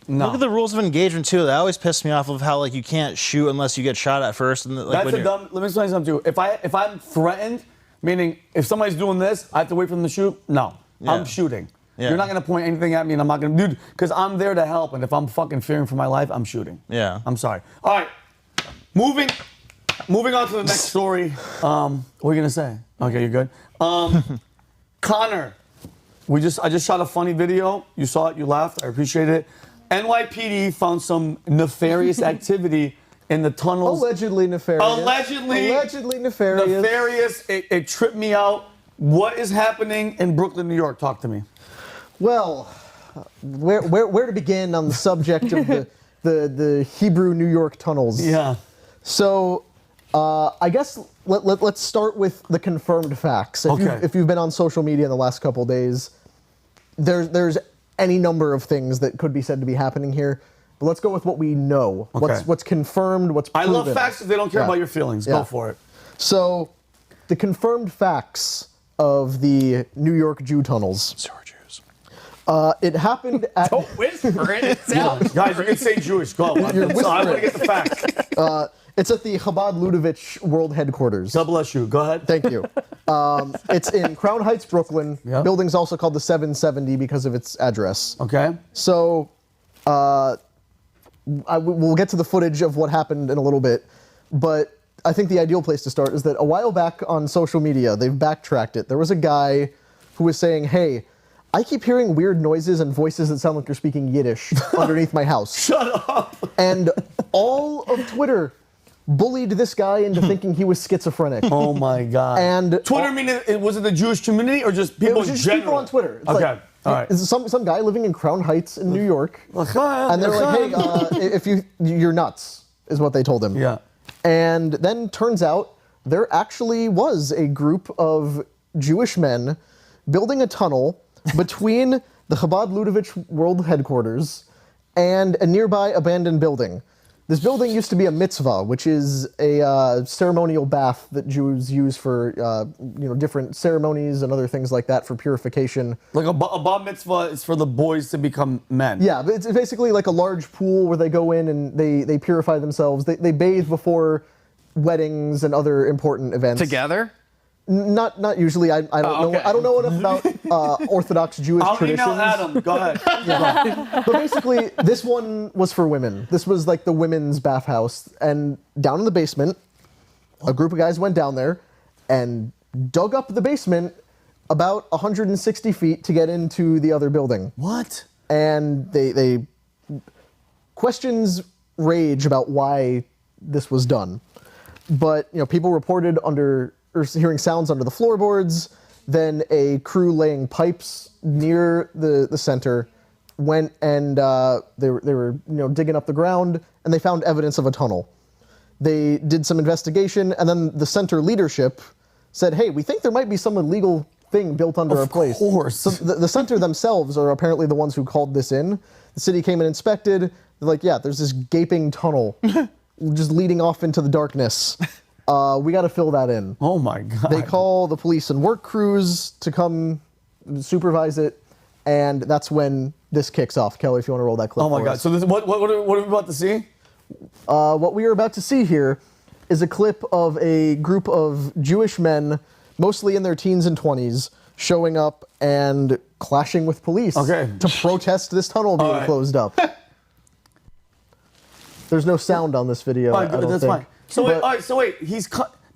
Look at the rules of engagement, too. That always pissed me off of how, like, you can't shoot unless you get shot at first. And, like, That's a dumb. Let me explain something too. If I'm threatened, meaning if somebody's doing this, I have to wait for them to shoot. No, I'm shooting. Yeah. You're not gonna point anything at me, and I'm not gonna do because I'm there to help. And if I'm fucking fearing for my life, I'm shooting. Yeah. I'm sorry. All right, moving moving on to the next story. What are you gonna say? Okay, you're good. Connor, I just shot a funny video. You saw it, you laughed. I appreciate it. NYPD found some nefarious activity in the tunnels. Allegedly nefarious. Allegedly nefarious. Nefarious. It tripped me out. What is happening in Brooklyn, New York? Talk to me. Well, where to begin on the subject of the Hebrew New York tunnels? Yeah. So, I guess let's start with the confirmed facts. If you've been on social media in the last couple of days, there's any number of things that could be said to be happening here. But let's go with what we know. Okay. What's confirmed, what's proven. I love facts because they don't care about your feelings. Go for it. So, the confirmed facts of the New York Jew tunnels. Sewer Jews. It happened at... Don't whisper it. It sounds Guys, you can say Jewish. Go. I want to get the facts. It's at the Chabad Ludovich World Headquarters. God bless you. Go ahead. Thank you. It's in Crown Heights, Brooklyn. Yep. Building's also called the 770 because of its address. Okay. So, we'll get to the footage of what happened in a little bit, but I think the ideal place to start is that a while back on social media, they've backtracked it. There was a guy who was saying, hey, I keep hearing weird noises and voices that sound like you're speaking Yiddish underneath my house. Shut up. And all of Twitter bullied this guy into thinking he was schizophrenic. Oh my God. And Twitter, was it the Jewish community or just people it was just in general? people on Twitter. It's Okay. like, All right. it's some guy living in Crown Heights in New York, and they're like, hey, if you're nuts, is what they told him. Yeah. And then turns out there actually was a group of Jewish men building a tunnel between the Chabad Ludovich World Headquarters and a nearby abandoned building. This building used to be a mitzvah, which is a ceremonial bath that Jews use for different ceremonies and other things like that for purification. Like a bar mitzvah is for the boys to become men. Yeah, but it's basically like a large pool where they go in and they purify themselves. They bathe before weddings and other important events. together. Not usually. I don't know. okay. I don't know enough about Orthodox Jewish I'll traditions. email Adam. Go ahead. But basically, this one was for women. This was like the women's bathhouse. And down in the basement, a group of guys went down there and dug up the basement about 160 feet to get into the other building. What? And they questions rage about why this was done. But people reported hearing sounds under the floorboards. Then a crew laying pipes near the center went and they were digging up the ground, and they found evidence of a tunnel. They did some investigation, and then the center leadership said, hey, we think there might be some illegal thing built under our place. Of course. So the center themselves are apparently the ones who called this in. The city came and inspected. They're like, yeah, there's this gaping tunnel just leading off into the darkness. We got to fill that in. Oh my God. They call the police and work crews to come supervise it, and that's when this kicks off. Kelly, if you want to roll that clip. Oh my for God. us. So what are we about to see? What we are about to see here is a clip of a group of Jewish men, mostly in their teens and 20s, showing up and clashing with police to protest this tunnel being closed up. There's no sound on this video. I don't that's think. fine. So wait,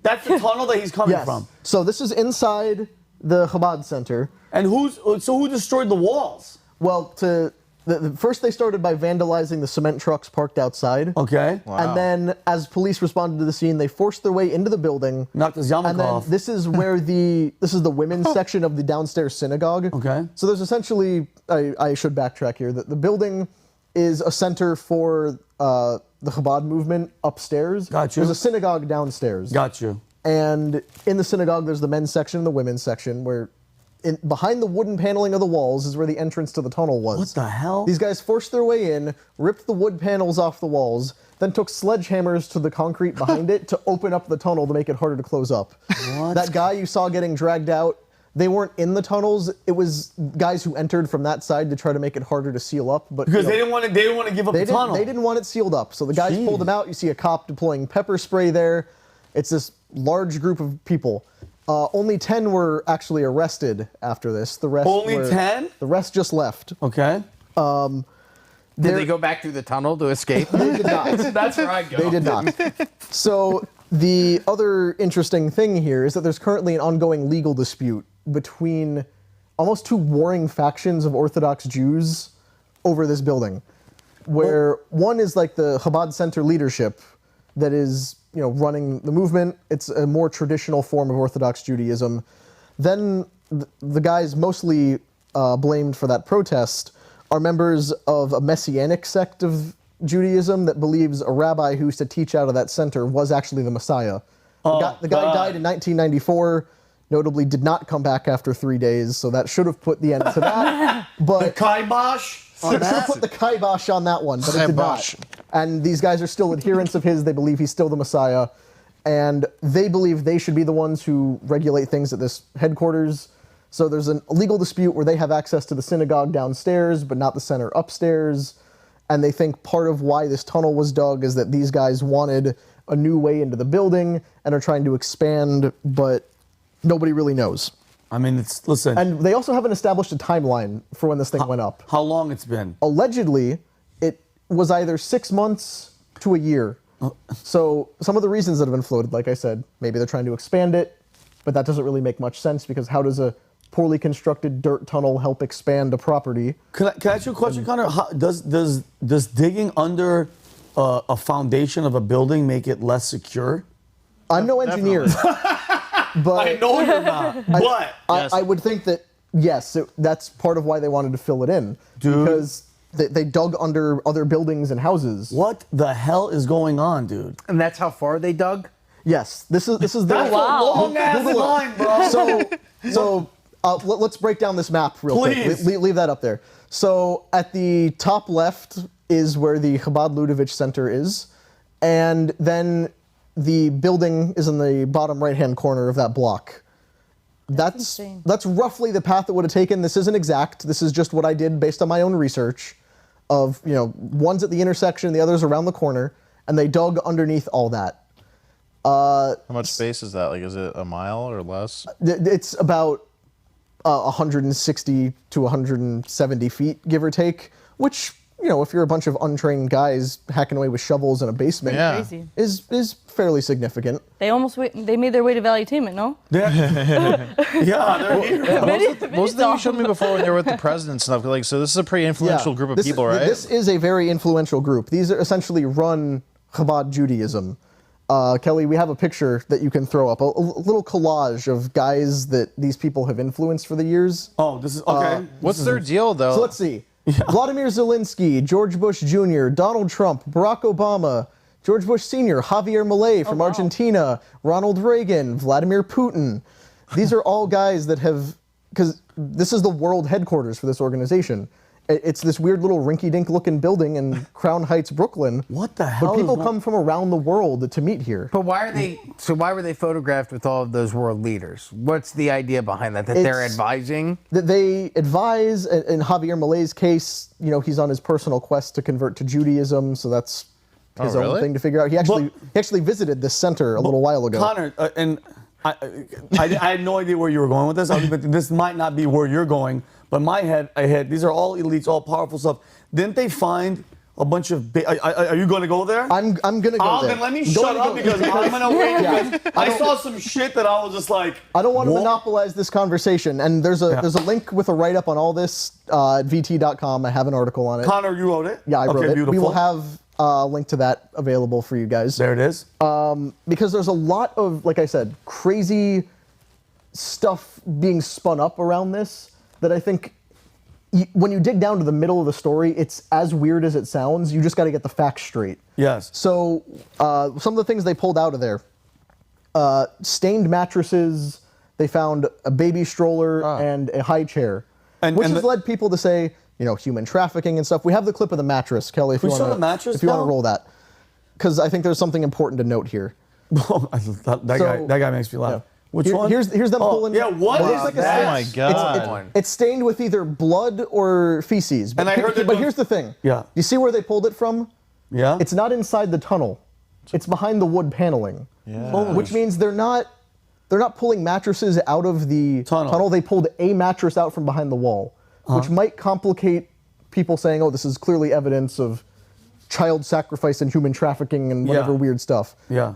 that's the tunnel that he's coming from. So this is inside the Chabad Center. And who destroyed the walls? Well, first they started by vandalizing the cement trucks parked outside. Okay. Wow. And then as police responded to the scene, they forced their way into the building. Knocked his yarmulke And then off. this is where this is the women's section of the downstairs synagogue. Okay. So there's essentially, I should backtrack here, that the building is a center for the Chabad movement upstairs. Got you. There's a synagogue downstairs. Got you. And in the synagogue, there's the men's section and the women's section, where behind the wooden paneling of the walls is where the entrance to the tunnel was. What the hell? These guys forced their way in, ripped the wood panels off the walls, then took sledgehammers to the concrete behind it to open up the tunnel to make it harder to close up. What? That guy you saw getting dragged out, they weren't in the tunnels. It was guys who entered from that side to try to make it harder to seal up. But Because they didn't want to give up the tunnel. They didn't want it sealed up. So the guys pulled them out. You see a cop deploying pepper spray there. It's this large group of people. Only 10 were actually arrested after this. The rest Only 10? The rest just left. Okay. Did they go back through the tunnel to escape? They did not. That's where I go. They did not. So The other interesting thing here is that there's currently an ongoing legal dispute between almost two warring factions of Orthodox Jews over this building, where one is like the Chabad Center leadership that is, running the movement. It's a more traditional form of Orthodox Judaism. Then the guys mostly blamed for that protest are members of a messianic sect of Judaism that believes a rabbi who used to teach out of that center was actually the Messiah. The guy died in 1994, notably did not come back after 3 days, so that should have put the end to that. But the kibosh? Should have put the kibosh on that one, but it did not. And these guys are still adherents of his. They believe he's still the Messiah. And they believe they should be the ones who regulate things at this headquarters. So there's a legal dispute where they have access to the synagogue downstairs, but not the center upstairs. And they think part of why this tunnel was dug is that these guys wanted a new way into the building and are trying to expand, but nobody really knows. I mean, listen. And they also haven't established a timeline for when this thing went up. How long it's been? Allegedly, it was either 6 months to a year. So some of the reasons that have been floated, like I said, maybe they're trying to expand it, but that doesn't really make much sense because how does a poorly constructed dirt tunnel help expand a property? Can I ask you a question, Connor? Does digging under a foundation of a building make it less secure? I'm no engineer. But I know you're not. But I would think that, yes, that's part of why they wanted to fill it in. Dude. Because they dug under other buildings and houses. What the hell is going on, dude? And that's how far they dug? Yes. This is the That's a long-ass line, bro. So let's break down this map real quick. Leave that up there. So at the top left is where the Chabad Ludovich Center is. And then the building is in the bottom right-hand corner of that block. That's roughly the path it would have taken. This isn't exact. This is just what I did based on my own research of, one's at the intersection, the other's around the corner, and they dug underneath all that. How much space is that? Like, is it a mile or less? It's about 160 to 170 feet, give or take, which, if you're a bunch of untrained guys hacking away with shovels in a basement, Crazy. is fairly significant. They made their way to Valuetainment, no? Yeah, they're here. Most of them you showed me before when they were with the president and stuff. Like, so this is a pretty influential group of people, right? This is a very influential group. These are essentially run Chabad Judaism. Kelly, we have a picture that you can throw up, a little collage of guys that these people have influenced for the years. Oh, this is okay. What's their deal, though? So let's see. Yeah. Vladimir Zelensky, George Bush Jr., Donald Trump, Barack Obama, George Bush Sr., Javier Milei from Argentina, Ronald Reagan, Vladimir Putin. These are all guys that have, because this is the world headquarters for this organization. It's this weird little rinky-dink looking building in Crown Heights, Brooklyn. What the hell? But people come from around the world to meet here. But why were they photographed with all of those world leaders? What's the idea behind that? That they're advising? That they advise, in Javier Milei's case, he's on his personal quest to convert to Judaism, so that's his own thing to figure out. He actually visited this center a little while ago. Connor, and I had no idea where you were going with this. This might not be where you're going. But in my head, these are all elites, all powerful stuff. Didn't they find a bunch of... Are you going to go there? I'm going to go there. Then let me shut up because I'm going to wait. I saw some shit that I was just like... I don't want to monopolize this conversation. And there's a link with a write-up on all this at vt.com. I have an article on it. Connor, you wrote it? Yeah, I wrote it. Beautiful. We will have a link to that available for you guys. There it is. Because there's a lot of, like I said, crazy stuff being spun up around this that I think when you dig down to the middle of the story, it's as weird as it sounds. You just got to get the facts straight. Yes. So some of the things they pulled out of there, stained mattresses, they found a baby stroller and a high chair, which has led people to say, human trafficking and stuff. We have the clip of the mattress, Kelly, if you want to roll that. Because I think there's something important to note here. that guy makes me laugh. Yeah. Which one? Here's them pulling. Yeah, what is like oh my God. It's stained with either blood or feces. But, here's the thing. Yeah. You see where they pulled it from? Yeah. It's not inside the tunnel. It's behind the wood paneling. Yeah. Which means they're not pulling mattresses out of the tunnel. They pulled a mattress out from behind the wall, which might complicate people saying, oh, this is clearly evidence of child sacrifice and human trafficking and whatever weird stuff. Yeah.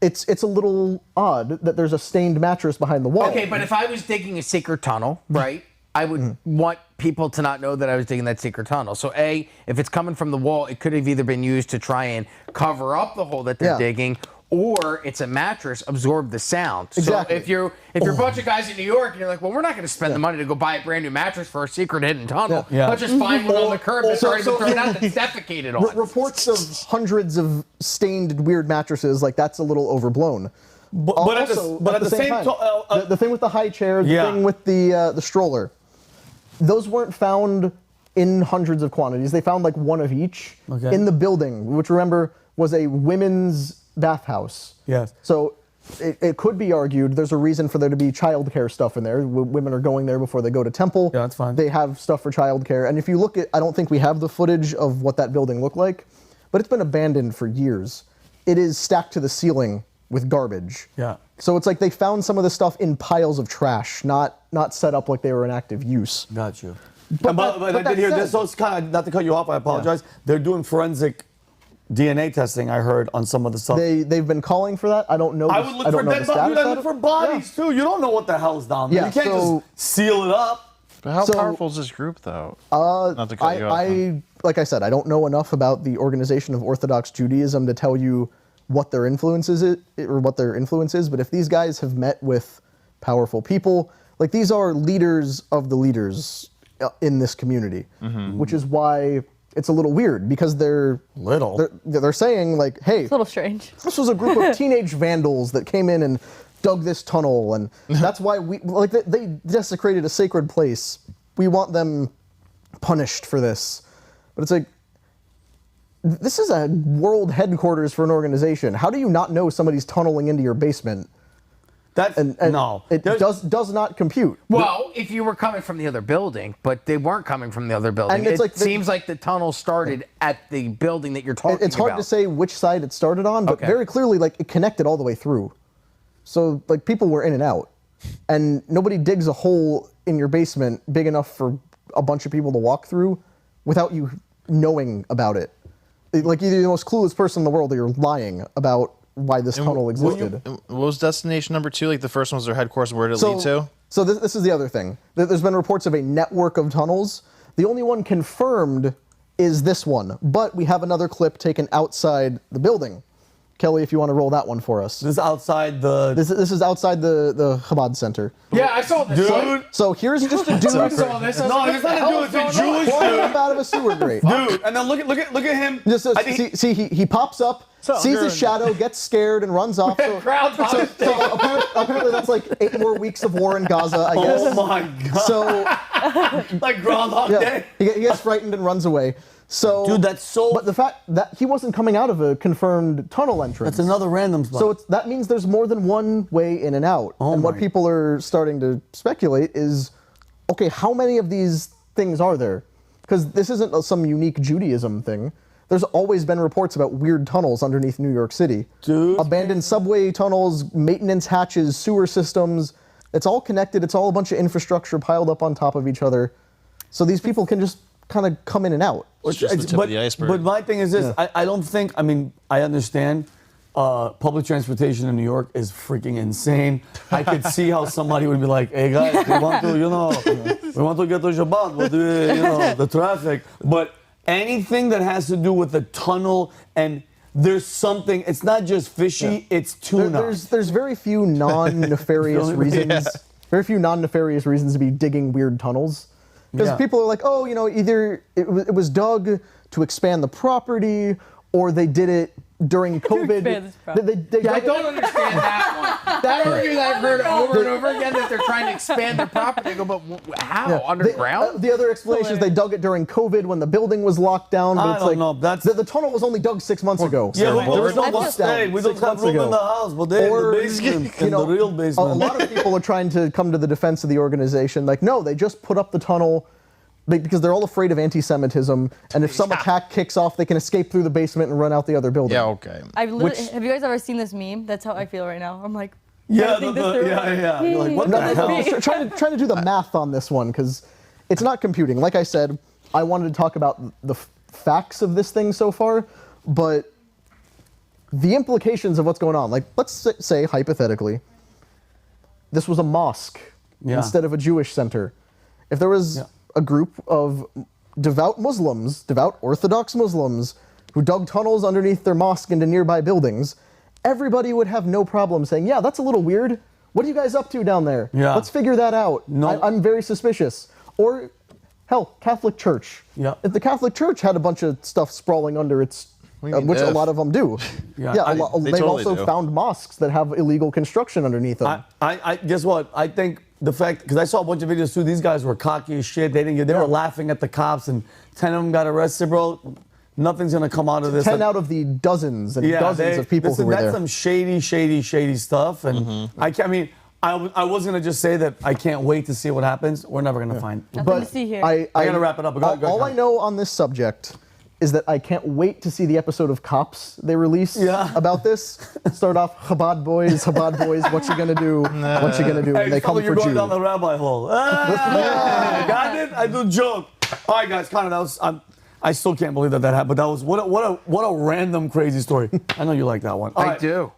it's a little odd that there's a stained mattress behind the wall. Okay, but if I was digging a secret tunnel, right, I would want people to not know that I was digging that secret tunnel. So A, if it's coming from the wall, it could have either been used to try and cover up the hole that they're digging, or it's a mattress, absorb the sound. Exactly. So if you're a bunch of guys in New York and you're like, well, we're not going to spend the money to go buy a brand new mattress for a secret hidden tunnel. Let's just find one on the curb that's already been thrown out that's defecated on. Reports of hundreds of stained weird mattresses, like that's a little overblown. But at the same time, the thing with the high chair, the thing with the stroller, those weren't found in hundreds of quantities. They found like one of each in the building, which remember was a women's bathhouse. Yes. So it could be argued there's a reason for there to be childcare stuff in there. Women are going there before they go to temple. Yeah, that's fine. They have stuff for childcare. And if you look at, I don't think we have the footage of what that building looked like, but it's been abandoned for years. It is stacked to the ceiling with garbage. Yeah. So it's like they found some of the stuff in piles of trash, not set up like they were in active use. Got you. But I did hear this, so it's kind of, not to cut you off, I apologize. They're doing forensic DNA testing, I heard, on some of the stuff. They've been calling for that. I don't know. I would look for dead bodies. I look for bodies too. You don't know what the hell's down there. Yeah, You can't just seal it up. But how powerful is this group, though? Not to cut you off. Like I said, I don't know enough about the Organization of Orthodox Judaism to tell you what their influence is, but if these guys have met with powerful people, like these are leaders of the leaders in this community, which is why it's a little weird, because they're saying like, hey, it's a little strange. This was a group of teenage vandals that came in and dug this tunnel, and that's why they desecrated a sacred place. We want them punished for this. But it's like, this is a world headquarters for an organization. How do you not know somebody's tunneling into your basement? No. It does not compute. Well, if you were coming from the other building, but they weren't coming from the other building. And it's it seems like the tunnel started at the building that you're talking about. It's hard to say which side it started on, but very clearly, like, it connected all the way through. So, like, people were in and out. And nobody digs a hole in your basement big enough for a bunch of people to walk through without you knowing about it. Like, either you're the most clueless person in the world or you're lying about why this tunnel existed. What was destination number 2? Like the first one was their headquarters. Where did it lead to? So this is the other thing. There's been reports of a network of tunnels. The only one confirmed is this one, but we have another clip taken outside the building. Kelly, if you want to roll that one for us. This is outside the... This is outside the Chabad Center. Yeah, I saw this. Dude. So here's just a dude. I saw this. No, it's not a dude. It's a Jewish Pouring dude. up out of a sewer grate. Dude, and then look at him. See, he pops up, sees his shadow, gets scared, and runs off. So apparently that's like 8 more weeks of war in Gaza, I guess. Oh my God. So, like Groundhog Day. He gets frightened and runs away. So, dude, that's so... But the fact that he wasn't coming out of a confirmed tunnel entrance. That's another random spot. So that means there's more than one way in and out. And what people are starting to speculate is, okay, how many of these things are there? Because this isn't some unique Judaism thing. There's always been reports about weird tunnels underneath New York City. Dude. Abandoned subway tunnels, maintenance hatches, sewer systems. It's all connected. It's all a bunch of infrastructure piled up on top of each other. So these people can just kind of come in and out. It's just the tip of the iceberg. But my thing is this, I don't think, I mean, I understand public transportation in New York is freaking insane. I could see how somebody would be like, hey guys, we want to, we want to get to Shabbat, but the traffic. But anything that has to do with the tunnel and there's something, it's not just fishy, it's tuna. There's very few non-nefarious reasons. Very few non-nefarious reasons to be digging weird tunnels. Because people are like, oh, either it was dug to expand the property, or they did it during COVID. I don't understand that one. That argument I've heard over and over again, that they're trying to expand the property. I go, but how? Underground? The other explanation is they dug it during COVID when the building was locked down. But I don't know. The tunnel was only dug 6 months ago. Yeah, there was no lockdown. Hey, we don't have room in the house, but they in the basement, in the real basement. A lot of people are trying to come to the defense of the organization. Like, no, they just put up the tunnel because they're all afraid of anti-Semitism, and if some attack kicks off, they can escape through the basement and run out the other building. Yeah, okay. Have you guys ever seen this meme? That's how I feel right now. I'm like, yeah. You're like, what the hell? Trying to do the math on this one, because it's not computing. Like I said, I wanted to talk about the facts of this thing so far, but the implications of what's going on. Like, let's say hypothetically, this was a mosque instead of a Jewish center. If there was a group of devout Muslims, devout Orthodox Muslims, who dug tunnels underneath their mosque into nearby buildings, everybody would have no problem saying, yeah, that's a little weird. What are you guys up to down there? Yeah. Let's figure that out. No. I'm very suspicious. Or, hell, Catholic Church. Yeah. If the Catholic Church had a bunch of stuff sprawling under its, which a lot of them do. Yeah, They've totally also do. found mosques that have illegal construction underneath them. I guess what? I think the fact, because I saw a bunch of videos too, these guys were cocky as shit. They were laughing at the cops, and 10 of them got arrested, bro. Nothing's gonna come out of this. 10 out of the dozens and dozens of people who were there. That's some shady stuff. And I was gonna just say that I can't wait to see what happens. We're never gonna find. Nothing to see here. I gotta wrap it up. All I know on this subject is that I can't wait to see the episode of Cops they release about this. Start off, Chabad boys, what you gonna do? What you gonna do? Hey, And they come you're for going you. down the rabbit hole. Got it? I do joke. All right, guys, Connor, that was. I still can't believe that happened. But that was what a random crazy story. I know you like that one. All right. do.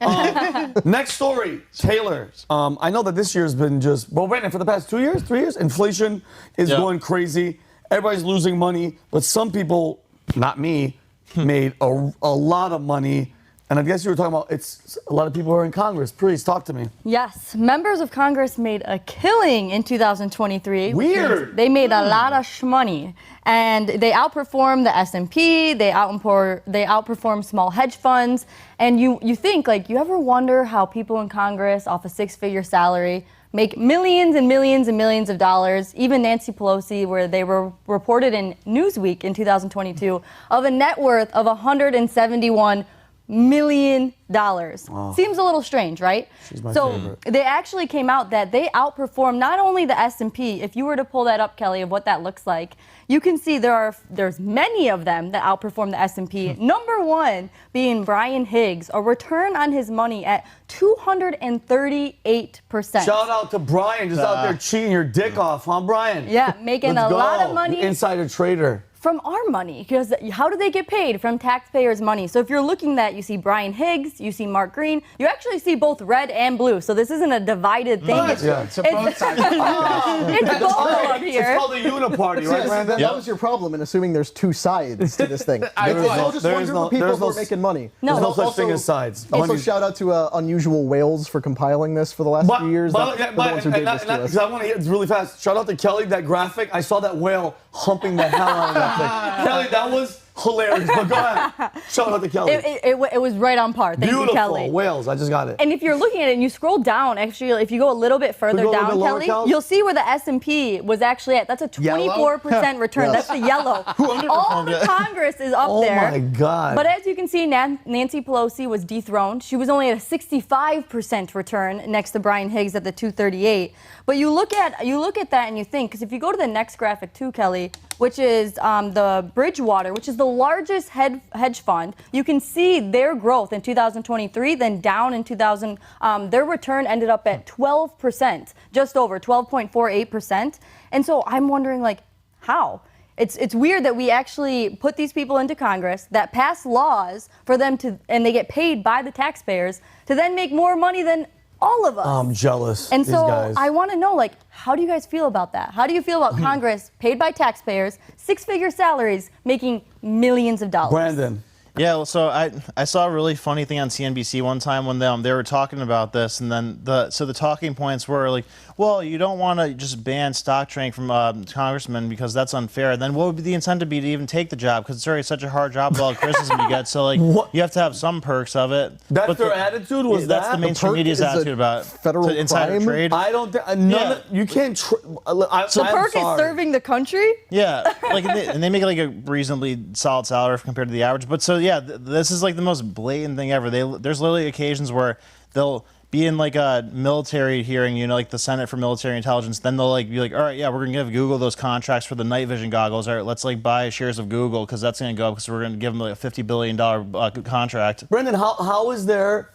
Next story, Taylor. I know that this year's been just, well, Brandon, for the past 2 years, 3 years, inflation is going crazy. Everybody's losing money, but some people, not me, made a lot of money. And I guess you were talking about it's a lot of people who are in Congress. Please talk to me. Yes, members of Congress made a killing in 2023. Weird. They made a lot of shmoney, and they outperformed the S&P. They outperformed small hedge funds. And you think, like, you ever wonder how people in Congress off a six-figure salary make millions and millions and millions of dollars? Even Nancy Pelosi, where they were reported in Newsweek in 2022 of a net worth of $171 million. Wow. Seems a little strange, right? She's my favorite. They actually came out that they outperformed not only the S&P. If you were to pull that up, Kelly, of what that looks like, you can see there's many of them that outperform the S&P. Number one being Brian Higgs, a return on his money at 238%. Shout out to Brian, just out there cheating your dick off, huh, Brian? Yeah, making Let's a go. lot of money. Insider trader. From our money, because how do they get paid? From taxpayers' money. So if you're looking at that, you see Brian Higgs, you see Mark Green, you actually see both red and blue. So this isn't a divided thing. So both sides. It's both of them here. It's called a uniparty, right, Brandon? That was your problem in assuming there's two sides to this thing. There's just one group of people who are making money. There's no such Also- thing as sides. Also, shout out to Unusual Whales for compiling this for the last few years. They're the ones who gave this to us. I want to hear it's really fast. Shout out to Kelly, that graphic. I saw that whale humping the hell out of that thing. Kelly, that was hilarious. But go ahead. Shout out to Kelly. It was right on par. Thank Beautiful you, Kelly. whales. I just got it. And if you're looking at it and you scroll down, actually, if you go a little bit further go a little down, bit lower, Kelly, Kel? you'll see where the S&P was actually at. That's a 24% return. That's the yellow. All the Congress is up there. Oh my God. But as you can see, Nancy Pelosi was dethroned. She was only at a 65% return next to Brian Higgs at the 238. But you look at that and you think, because if you go to the next graphic too, Kelly, which is the Bridgewater, which is the largest hedge fund, you can see their growth in 2023, then down in 2000. Their return ended up at 12%, just over 12.48%. And so I'm wondering, like, how? It's weird that we actually put these people into Congress that pass laws for them to, and they get paid by the taxpayers to then make more money than all of us. I'm jealous. And these so guys. I want to know, like, how do you guys feel about that? How do you feel about Congress paid by taxpayers, six-figure salaries, making millions of dollars? Brandon. Yeah, so I saw a really funny thing on CNBC one time when they were talking about this, and then the talking points were like, well, you don't want to just ban stock trading from congressmen because that's unfair. And then what would the incentive be to even take the job? Because it's already such a hard job with all the criticism you get. So like, you have to have some perks of it. That's their attitude. Was that's that the mainstream media's attitude about federal insider crime? trade? I don't think you can't. The perk is serving the country? Yeah, like and they make like a reasonably solid salary compared to the average. But so yeah, this is like the most blatant thing ever. There's literally occasions where they'll be in like a military hearing, you know, like the Senate for Military Intelligence. Then they'll like be like, all right, yeah, we're gonna give Google those contracts for the night vision goggles. All right, let's like buy shares of Google because that's gonna go because we're gonna give them like a $50 billion contract. Brendan, how is there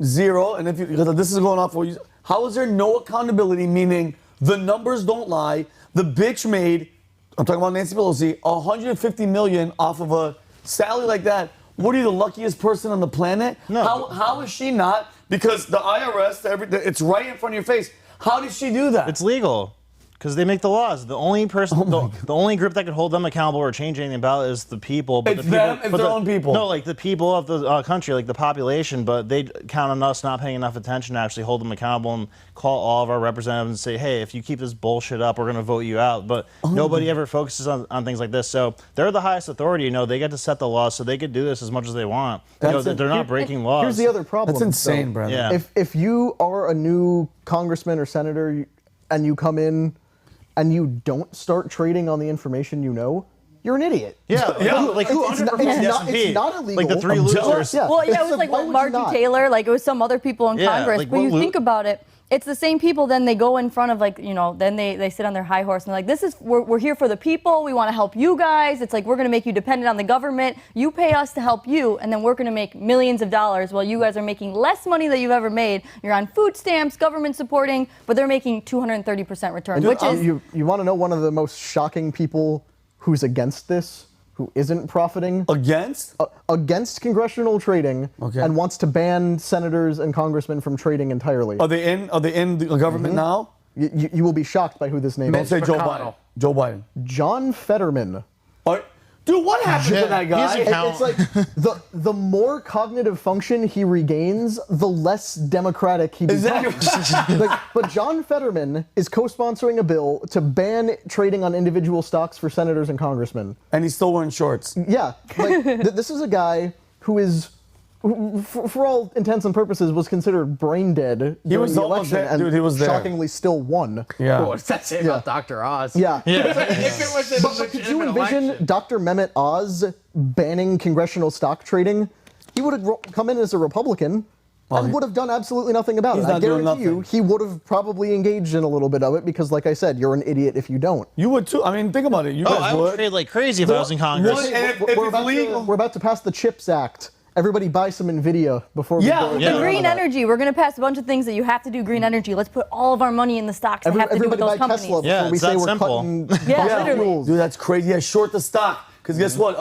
zero? And because this is going off for you, how is there no accountability? Meaning the numbers don't lie. The bitch made, I'm talking about Nancy Pelosi, $150 million off of a salary like that. What are you, the luckiest person on the planet? No. How is she not? Because the IRS, it's right in front of your face. How did she do that? It's legal. Because they make the laws. The only person, the only group that could hold them accountable or change anything about it is the people. But It's the people, them, it's their own people. No, like the people of the country, like the population. But they count on us not paying enough attention to actually hold them accountable and call all of our representatives and say, hey, if you keep this bullshit up, we're going to vote you out. But nobody ever focuses on things like this. So they're the highest authority. You know, they get to set the laws, so they could do this as much as they want. You know, they're not breaking laws. Here's the other problem. That's insane, brother. Yeah. If you are a new congressman or senator and you come in and you don't start trading on the information you know, you're an idiot. Yeah, like who It's not- underperformed the it's S&P? not illegal. Like the three I'm losers. jealous. Yeah. Well, yeah, it was So like why with would you Margie not? Taylor, like it was some other people in Yeah, Congress. like, But you what think about it, it's the same people. Then they go in front of then they sit on their high horse and they're like, we're here for the people. We want to help you guys. It's like we're going to make you dependent on the government. You pay us to help you, and then we're going to make millions of dollars while you guys are making less money than you've ever made. You're on food stamps, government supporting, but they're making 230% return, which is you want to know one of the most shocking people who's against this, who isn't profiting against congressional trading and wants to ban senators and congressmen from trading entirely. Are they in the government now? You will be shocked by who this name Don't is. say Joe Biden. Joe Biden. John Fetterman. Dude, what happened to that guy? It's like the more cognitive function he regains, the less democratic he becomes. But John Fetterman is co-sponsoring a bill to ban trading on individual stocks for senators and congressmen. And he's still wearing shorts. Yeah, like this is a guy who is, for all intents and purposes, was considered brain dead during the election, dead. and Dude, he was there. shockingly still won. Yeah. What does that say about Dr. Oz? Yeah. If it was a But could you legitimate envision election. Dr. Mehmet Oz banning congressional stock trading? He would have come in as a Republican and would have done absolutely nothing about it. I guarantee you, he would have probably engaged in a little bit of it because, like I said, you're an idiot if you don't. You would too. I mean, think about it. You guys I would trade like crazy if I was in Congress. We're about to pass the CHIPS Act. Everybody buy some NVIDIA before we go. The green energy. We're going to pass a bunch of things that you have to do green energy. Let's put all of our money in the stocks that have to do with those buy companies. Tesla before we it's say that we're simple. cutting literally. fuels. Dude, that's crazy. Yeah, short the stock. Because guess what?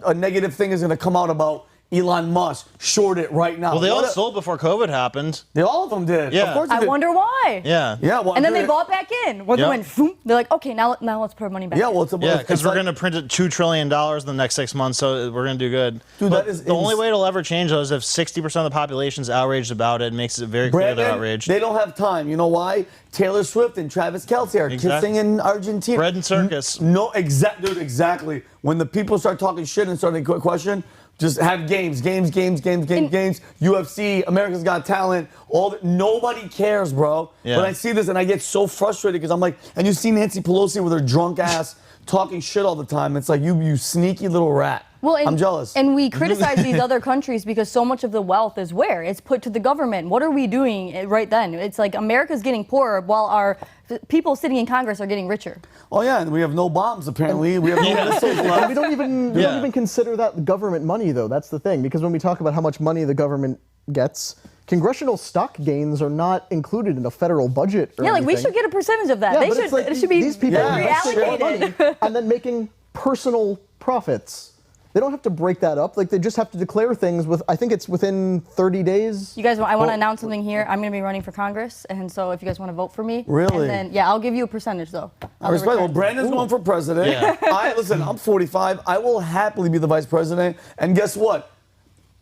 A negative thing is going to come out about Elon Musk. Short it right now. Well, they all sold before COVID happened. All of them did. Yeah. Of course they I did. wonder why. Yeah. Yeah. Well, And then they bought back in. Well, they went, boom. They're like, okay, now let's put our money back. Yeah, in. well, Because we're going to print $2 trillion in the next 6 months, so we're going to do good. Dude, but that is the only way it'll ever change, though, is if 60% of the population's outraged about it. It makes it very clear they're outraged. They don't have time. You know why? Taylor Swift and Travis Kelce are kissing in Argentina. Bread and circus. No, exactly. When the people start talking shit and start to question, just have games. UFC, America's Got Talent. Nobody cares, bro. Yeah. But I see this and I get so frustrated because I'm like, and you see Nancy Pelosi with her drunk ass talking shit all the time. It's like you sneaky little rat. Well, I'm jealous. And we criticize these other countries because so much of the wealth is where? It's put to the government. What are we doing right then? It's like America's getting poorer while our people sitting in Congress are getting richer. Oh, yeah, and we have no bombs, apparently. We have no missiles left. And we don't even consider that government money, though. That's the thing. Because when we talk about how much money the government gets, congressional stock gains are not included in the federal budget or anything. We should get a percentage of that. Yeah, They but should, it's like it should be these people reallocated. money and then making personal profits. They don't have to break that up. Like, they just have to declare things I think it's within 30 days. You guys, I want to announce something here. I'm going to be running for Congress, and so if you guys want to vote for me. Really? And then, I'll give you a percentage, though. I respect it. Well, Brandon's going for president. Yeah. Listen, I'm 45. I will happily be the vice president. And guess what?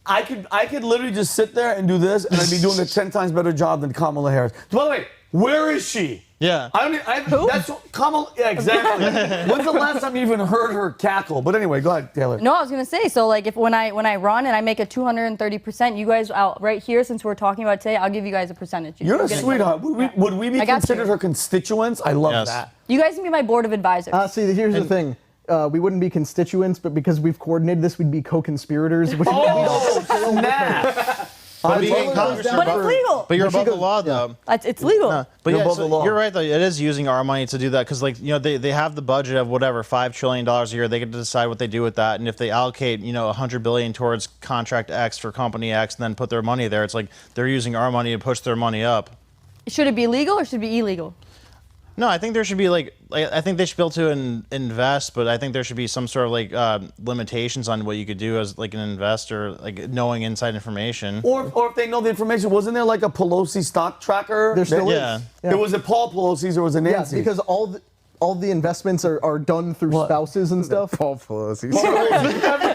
I could literally just sit there and do this, and I'd be doing a 10 times better job than Kamala Harris. By the way, where is she? Yeah. Who? That's what, Kamala. Yeah, exactly. When's the last time you even heard her cackle? But anyway, go ahead, Taylor. No, I was gonna say. So, like, when I run and I make a 230%, you guys out right here, since we're talking about it today, I'll give you guys a percentage. You're a sweetheart. Would we be considered her constituents? I love that. You guys can be my board of advisors. See, here's the thing. We wouldn't be constituents, but because we've coordinated this, we'd be co-conspirators. Which snap! But it's legal. But you're above the law, though. It's legal. But You're above the law. You're right, though. It is using our money to do that because, they have the budget of whatever, $5 trillion a year. They get to decide what they do with that. And if they allocate, $100 billion towards contract X for company X and then put their money there, it's like they're using our money to push their money up. Should it be legal or should it be illegal? No, I think there should be I think they should be able to invest, but I think there should be some sort of limitations on what you could do as like an investor, like knowing inside information. Or if they know the information, wasn't there like a Pelosi stock tracker? There still is. Yeah. It was a Paul Pelosi's or was it Nancy? Yeah, because all the investments are done through spouses and stuff. Paul Pelosi.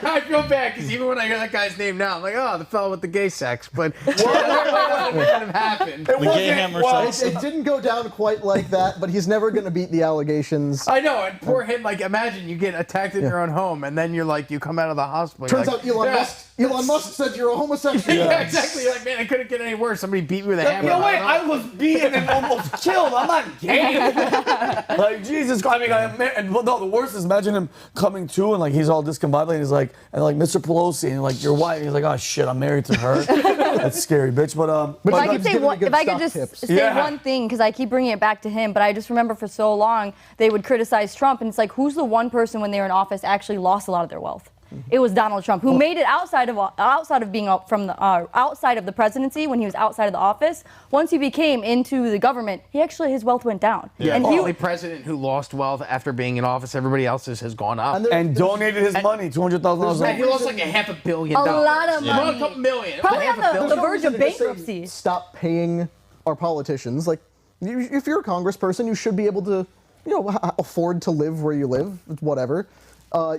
I feel bad because even when I hear that guy's name now, I'm like, oh, the fellow with the gay sex. But what would have happened? The gay hammer sex. It didn't go down quite like that, but he's never going to beat the allegations. I know, and poor him. Like, imagine you get attacked in your own home, and then you're like, you come out of the hospital. Turns like, out Elon Musk said you're a homosexual. Yeah, exactly. You're like, man, it couldn't get any worse. Somebody beat me with a hammer. No, wait, I was beaten and almost killed. I'm not gay. Like, Jesus Christ. No, the worst is imagine him coming to and like he's all discombobulated. He's like, Mr. Pelosi, and like your wife. And he's like, oh shit, I'm married to her. That's scary, bitch. But if I could just say one thing, because I keep bringing it back to him, but I just remember for so long they would criticize Trump, and it's like, who's the one person when they were in office actually lost a lot of their wealth? It was Donald Trump, who made it outside of being from the outside of the presidency. When he was outside of the office, once he became into the government, his wealth went down. Yeah. And the only president who lost wealth after being in office, everybody else's has gone up. And donated his money, $200,000. He lost like $500 million. A lot of money. A couple million. Probably on the verge of bankruptcy. Stop paying our politicians. Like, if you're a congressperson, you should be able to, afford to live where you live. Whatever.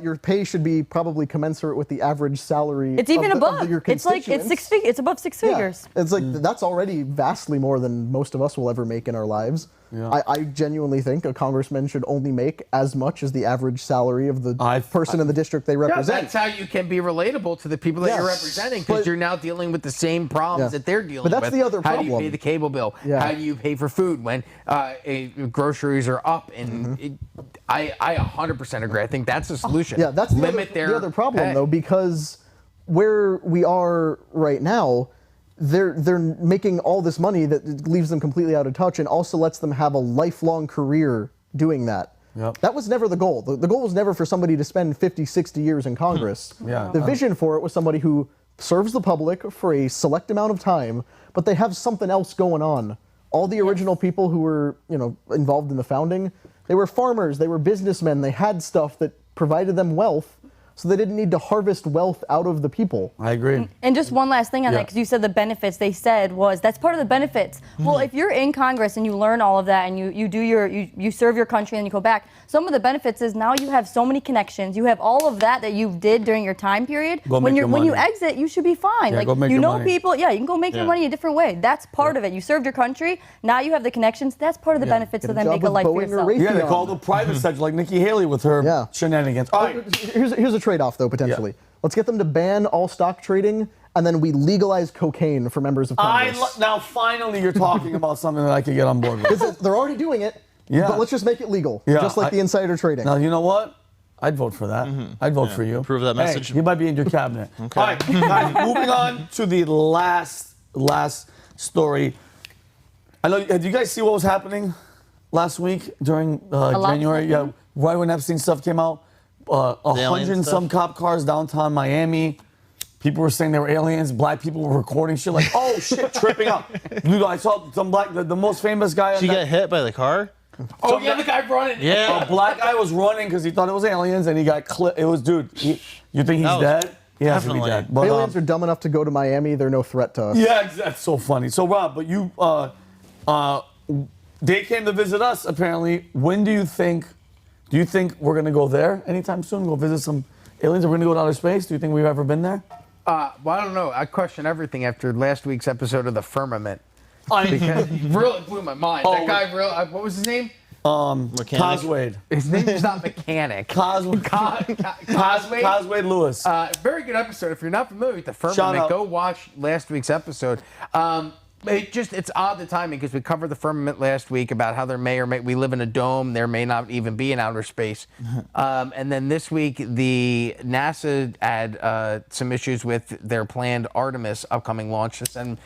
Your pay should be probably commensurate with the average salary. It's even above. Your It's like it's above six figures. It's like that's already vastly more than most of us will ever make in our lives. Yeah. I genuinely think a congressman should only make as much as the average salary of the person in the district they represent. Yeah, that's how you can be relatable to the people that you're representing, because you're now dealing with the same problems that they're dealing with. But that's the other problem. How do you pay the cable bill? Yeah. How do you pay for food when groceries are up? And I 100% agree. I think that's the solution. Yeah, that's the other problem, though, because where we are right now, they're making all this money that leaves them completely out of touch and also lets them have a lifelong career doing that. Yep. That was never the goal. The goal was never for somebody to spend 50, 60 years in Congress. The vision for it was somebody who serves the public for a select amount of time, but they have something else going on. All the original people who were, involved in the founding, they were farmers, they were businessmen, they had stuff that provided them wealth, so they didn't need to harvest wealth out of the people. I agree. And just one last thing on that, because you said the benefits. They said that's part of the benefits. Well, if you're in Congress and you learn all of that and you serve your country and you go back, some of the benefits is now you have so many connections. You have all of that you did during your time period. When you exit, you should be fine. Yeah, go make your money. People. Yeah, you can go make your money a different way. That's part of it. You served your country. Now you have the connections. That's part of the benefits of then make a life for yourself. Yeah, they call the private sector, like Nikki Haley with her shenanigans. All right. Here's a trade-off, though, potentially. Let's get them to ban all stock trading, and then we legalize cocaine for members of Congress. Now, finally, you're talking about something that I could get on board with. Because they're already doing it, but let's just make it legal, just like the insider trading. Now, you know what? I'd vote for that. I'd vote for you. Approve that message. Hey, you might be in your cabinet. Okay. All right, guys, moving on to the last story. I know. Did you guys see what was happening last week during January? Yeah, right when Epstein stuff came out. 100 and some cop cars downtown Miami. People were saying they were aliens. Black people were recording shit like, oh shit, tripping out. Dude, I saw some the most famous guy. Did he get hit by the car? Oh, the guy running. Yeah. A black guy was running because he thought it was aliens, and he got clipped. It was, dude. You think he's dead? He has to be dead. But, aliens are dumb enough to go to Miami. They're no threat to us. Yeah, that's so funny. So Rob, but you, they came to visit us apparently. When do you think? Do you think we're going to go there anytime soon? Go visit some aliens? Are we going to go to outer space? Do you think we've ever been there? Well, I don't know. I question everything after last week's episode of The Firmament. Because it really blew my mind. That guy, what was his name? Coswade. His name is not Mechanic. Coswade Lewis. Very good episode. If you're not familiar with The Firmament, go watch last week's episode. It's odd the timing, because we covered The Firmament last week about how there we live in a dome, there may not even be in outer space. And then this week, the NASA had some issues with their planned Artemis upcoming launch to send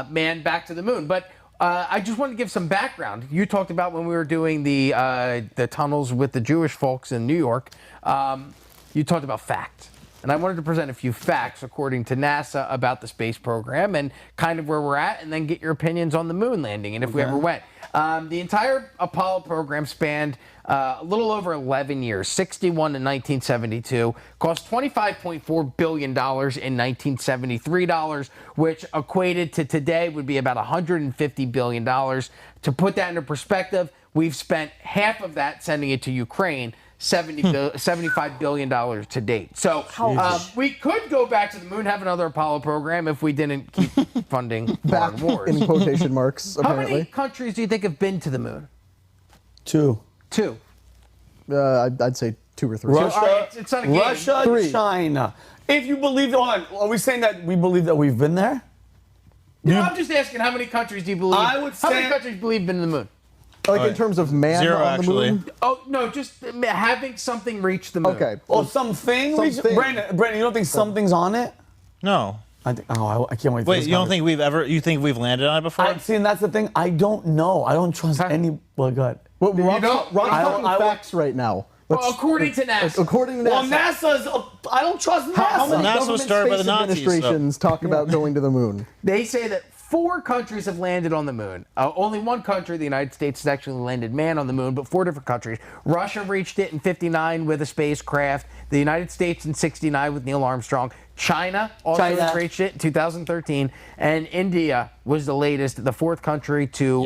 man back to the moon. But I just wanted to give some background. You talked about when we were doing the tunnels with the Jewish folks in New York. You talked about fact. And I wanted to present a few facts according to NASA about the space program and kind of where we're at, and then get your opinions on the moon landing and if we ever went. The entire Apollo program spanned a little over 11 years, 61 to 1972, cost $25.4 billion in 1973 dollars, which equated to today would be about $150 billion. To put that into perspective, we've spent half of that sending it to Ukraine, $75 billion to date. So we could go back to the moon, have another Apollo program if we didn't keep funding foreign wars. In quotation marks, How apparently. many countries do you think have been to the moon? 2. 2. I'd say 2 or 3. Russia, All right, it's not a game. Russia, 3. China. If you believe, are we saying that we believe that we've been there? No, I'm just asking, how many countries do you believe? I would how many say- countries believe been to the moon? Like in terms of man 0, on actually. the moon? Oh no, just having something reach the moon. Okay. Or something? Something. Brandon, you don't think something's on it? No. I think. Oh, I can't wait. For Wait, this you don't conversation. think you think we've landed on it before? I've seen. That's the thing. I don't know. I don't trust any. Well, God. Well, Rob's don't- talking I- facts right now. Well, according to NASA. According to Well, NASA. NASA's. I don't trust NASA. How many NASA was government started by the space Nazis, so- administrations talk about going to the moon? They say that 4 countries have landed on the moon. Only one country, the United States, has actually landed man on the moon, but 4 different countries. Russia reached it in '59 with a spacecraft. The United States in '69 with Neil Armstrong. China also has reached it in 2013. And India was the latest, the 4th country to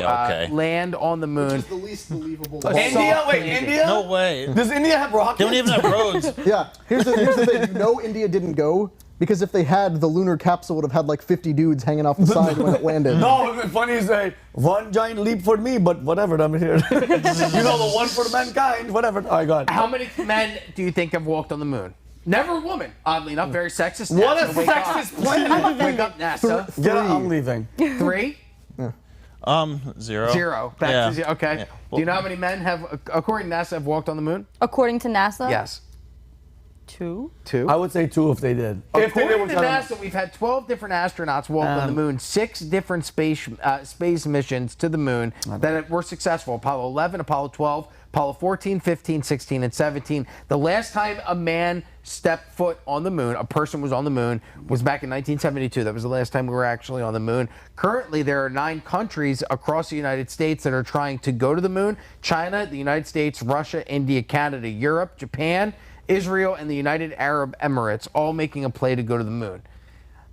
land on the moon. Which is the least believable. India? Wait, India? No way. Does India have rockets? They don't even have roads. Yeah, here's the thing. You know India didn't go because if they had, the lunar capsule would have had like 50 dudes hanging off the side when it landed. No, it's funny is say one giant leap for me, but whatever, I'm here. You know, the one for mankind, whatever. All right, go ahead. How many men do you think have walked on the moon? Never a woman. Oddly enough, very sexist. What a NASA, wake up. sexist plan. Wake up, NASA. Get out, I'm leaving. 3? 0. 0. Back Yeah. to 0. Okay. Yeah. Do you know how many men have, according to NASA, have walked on the moon? According to NASA? Yes. 2? 2. I would say 2 if they did. If they did, According we're to talking- NASA, we've had 12 different astronauts walk on the moon, 6 different space missions to the moon that were successful. Apollo 11, Apollo 12, Apollo 14, 15, 16, and 17. The last time a man stepped foot on the moon, a person was on the moon, was back in 1972. That was the last time we were actually on the moon. Currently, there are 9 countries across the United States that are trying to go to the moon. China, the United States, Russia, India, Canada, Europe, Japan, Israel, and the United Arab Emirates, all making a play to go to the moon.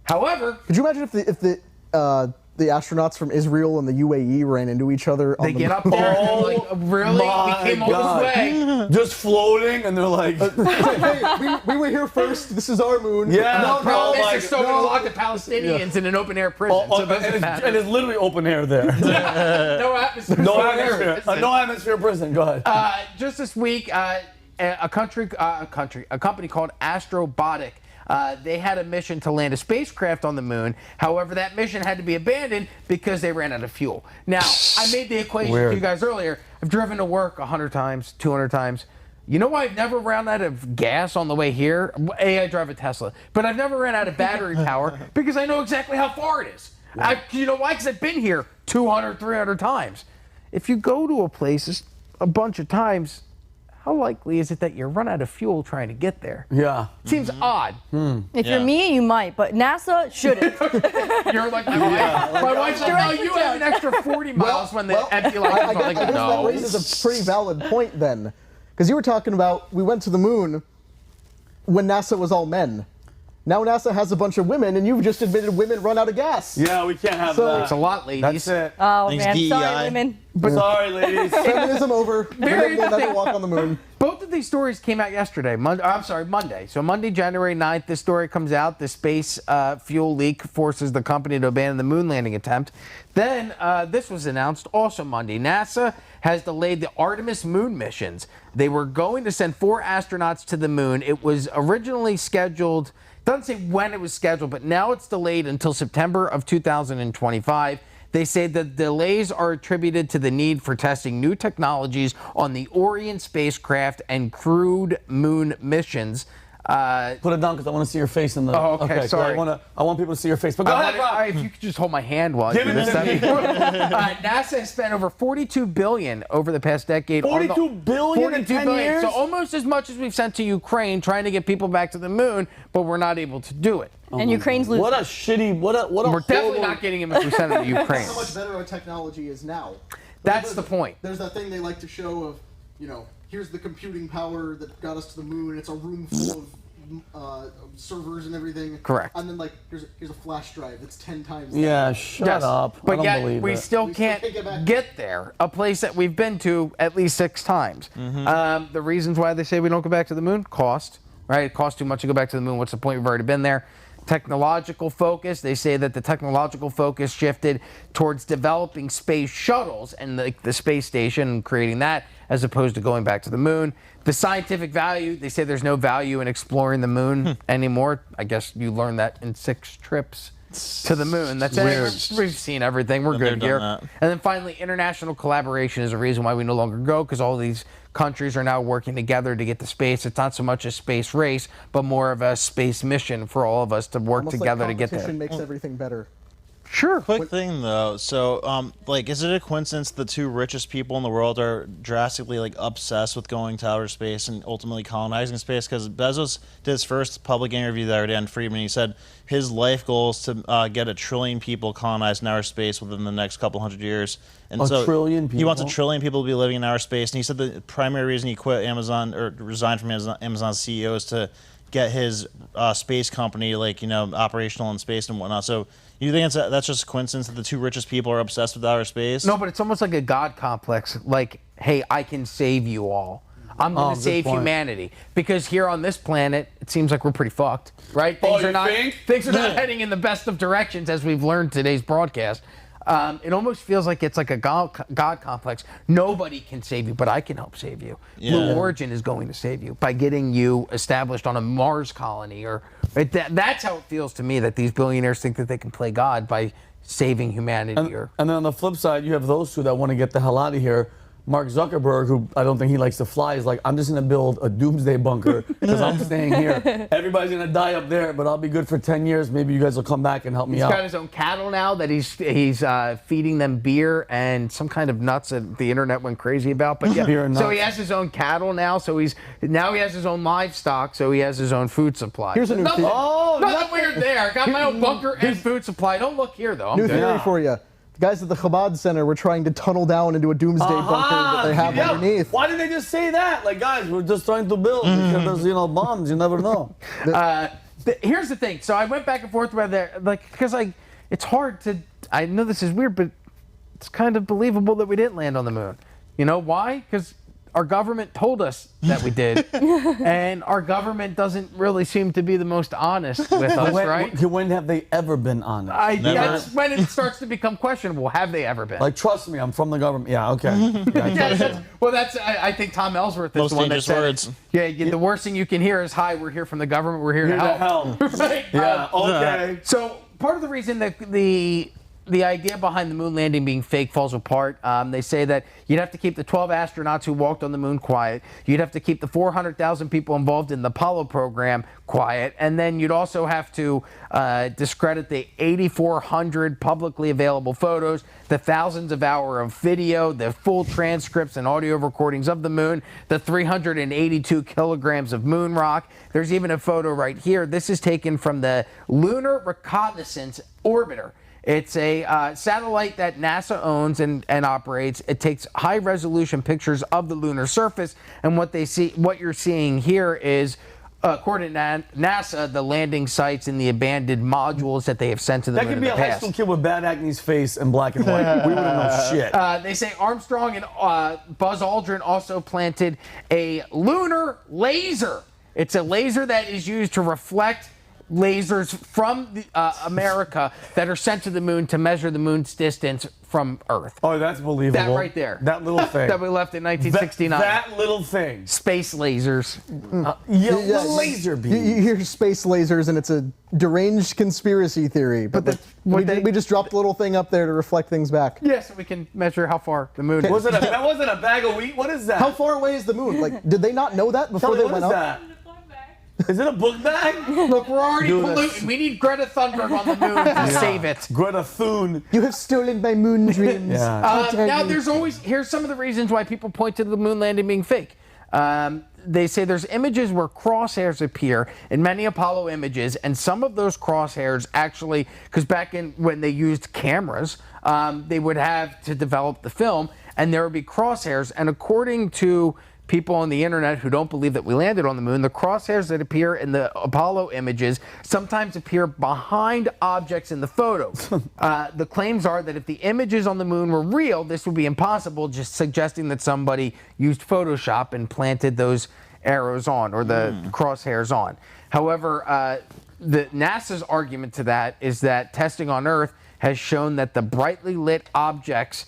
However, Could you imagine if the astronauts from Israel and the UAE ran into each other on they the get moon? up there and like, really? We My came all God. this way. Just floating, and they're like, Hey, we were here first. This is our moon. yeah. No, problem is my they're still going to no. lock the Palestinians in an open air prison. so it doesn't matter. and it's literally open air there. No atmosphere. No so air atmosphere. prison. No atmosphere prison. Go ahead. Just this week, a company called Astrobotic. They had a mission to land a spacecraft on the moon. However, that mission had to be abandoned because they ran out of fuel. Now, I made the equation to you guys earlier. I've driven to work 100 times, 200 times. You know why I've never ran out of gas on the way here? I drive a Tesla. But I've never ran out of battery power because I know exactly how far it is. You know why? Because I've been here 200, 300 times. If you go to a place a bunch of times, how likely is it that you run out of fuel trying to get there? Yeah. Seems odd. If you're me, you might, but NASA shouldn't. You're like my wife. My wife's like, no, you have an extra 40 miles when the empty light I comes on. Like, guess that no. raises a pretty valid point then. Because you were talking about, we went to the moon when NASA was all men. Now NASA has a bunch of women, and you've just admitted women run out of gas. Yeah, we can't have So- that. It's a lot, ladies. That's it. Oh, Thanks, man. Sorry, DEI. women. Sorry, ladies. Feminism over. Women will never interesting. walk on the moon. Both of these stories came out yesterday. Monday. So Monday, January 9th, this story comes out. The space fuel leak forces the company to abandon the moon landing attempt. Then this was announced also Monday. NASA has delayed the Artemis moon missions. They were going to send 4 astronauts to the moon. It was originally scheduled, doesn't say when it was scheduled, but now it's delayed until September of 2025. They say the delays are attributed to the need for testing new technologies on the Orion spacecraft and crewed moon missions. Put it down because I want to see your face in the. Oh, okay, sorry. I want people to see your face. But go ahead, Rob. If you could just hold my hand while Give you it to me. NASA has spent over $42 billion over the past decade. $42 billion in 10 years? So almost as much as we've sent to Ukraine, trying to get people back to the moon, but we're not able to do it. And Ukraine's losing. What a shitty. We're definitely not getting him if we send it to Ukraine. How much better our technology is now. That's the point. There's that thing they like to show of, here's the computing power that got us to the moon. It's a room full of servers and everything. Correct. And then here's a flash drive that's 10 times. Yeah, shut up. But I don't yet believe we it. still can't get there. A place that we've been to at least 6 times. The reasons why they say we don't go back to the moon: cost. Right? It costs too much to go back to the moon. What's the point? We've already been there. Technological focus. They say that the technological focus shifted towards developing space shuttles and the space station and creating that, as opposed to going back to the moon. The scientific value. They say there's no value in exploring the moon anymore. I guess you learned that in 6 trips to the moon. That's it. We've seen everything. We're good here. And then finally, international collaboration is a reason why we no longer go, because all these countries are now working together to get to space. It's not so much a space race, but more of a space mission for all of us to work together to get there. Competition makes everything better. Sure. Quick thing though, so is it a coincidence the 2 richest people in the world are drastically obsessed with going to outer space and ultimately colonizing space? Because Bezos did his first public interview the other day on Friedman. He said his life goal is to get 1 trillion people colonized in outer space within the next couple hundred years. And so trillion people? He wants 1 trillion people to be living in outer space. And he said the primary reason he quit Amazon or resigned from Amazon's CEO is to get his space company operational in space and whatnot. So you think that's just a coincidence that the 2 richest people are obsessed with outer space? No, but it's almost like a God complex. Like, hey, I can save you all. I'm going to save humanity. Because here on this planet, it seems like we're pretty fucked, right? Things are not heading in the best of directions, as we've learned today's broadcast. It almost feels like it's like a God complex. Nobody can save you, but I can help save you. Yeah. Blue Origin is going to save you by getting you established on a Mars colony. That's how it feels to me, that these billionaires think that they can play God by saving humanity. And then on the flip side, you have those 2 that want to get the hell out of here. Mark Zuckerberg, who I don't think he likes to fly, is like, I'm just going to build a doomsday bunker because I'm staying here. Everybody's going to die up there, but I'll be good for 10 years. Maybe you guys will come back and help me out. He's got his own cattle now that he's feeding them beer and some kind of nuts that the internet went crazy about. But yeah, beer and nuts. So he has his own cattle now. So he has his own livestock. So he has his own food supply. Here's a new theory. Nothing weird there. Got my own bunker and food supply. Don't look here though. New theory for you. The guys at the Chabad Center were trying to tunnel down into a doomsday bunker that they have underneath. Why didn't they just say that? Like, guys, we're just trying to build because there's, bombs. You never know. Here's the thing. So I went back and forth about that, because it's hard to. I know this is weird, but it's kind of believable that we didn't land on the moon. You know why? Because our government told us that we did, and our government doesn't really seem to be the most honest with us, right? When have they ever been honest? That's when it starts to become questionable. Have they ever been? Like, trust me, I'm from the government. Yeah, okay. I think Tom Ellsworth is the one that said words. The worst thing you can hear is, "Hi, we're here from the government. We're here to help." Right? Yeah. Okay. So part of the reason that the idea behind the moon landing being fake falls apart. They say that you'd have to keep the 12 astronauts who walked on the moon quiet. You'd have to keep the 400,000 people involved in the Apollo program quiet. And then you'd also have to discredit the 8,400 publicly available photos, the thousands of hours of video, the full transcripts and audio recordings of the moon, the 382 kilograms of moon rock. There's even a photo right here. This is taken from the Lunar Reconnaissance Orbiter. It's a satellite that NASA owns and operates. It takes high-resolution pictures of the lunar surface, and what you're seeing here is, according to NASA, the landing sites and the abandoned modules that they have sent to the moon in the past. That could be a high school kid with bad acne's face in black and white. We wouldn't know shit. They say Armstrong and Buzz Aldrin also planted a lunar laser. It's a laser that is used to reflect lasers from America that are sent to the moon to measure the moon's distance from Earth. Oh, that's believable. That right there. That little thing. That we left in 1969. That little thing. Space lasers. Laser beams. You hear space lasers and it's a deranged conspiracy theory. But we just dropped a little thing up there to reflect things back. Yeah, so we can measure how far the moon is. That wasn't a bag of wheat? What is that? How far away is the moon? Like, did they not know that before they went up? What is that? Is it a book bag? Look, we're already polluting. We need Greta Thunberg on the moon to save it. Greta Thun. You have stolen my moon dreams. Now, here's some of the reasons why people point to the moon landing being fake. They say there's images where crosshairs appear in many Apollo images, and some of those crosshairs actually, because back in when they used cameras, they would have to develop the film, and there would be crosshairs, and according to people on the internet who don't believe that we landed on the moon, the crosshairs that appear in the Apollo images sometimes appear behind objects in the photo. The claims are that if the images on the moon were real, this would be impossible, just suggesting that somebody used Photoshop and planted those arrows on, or the crosshairs on. However, the NASA's argument to that is that testing on Earth has shown that the brightly lit objects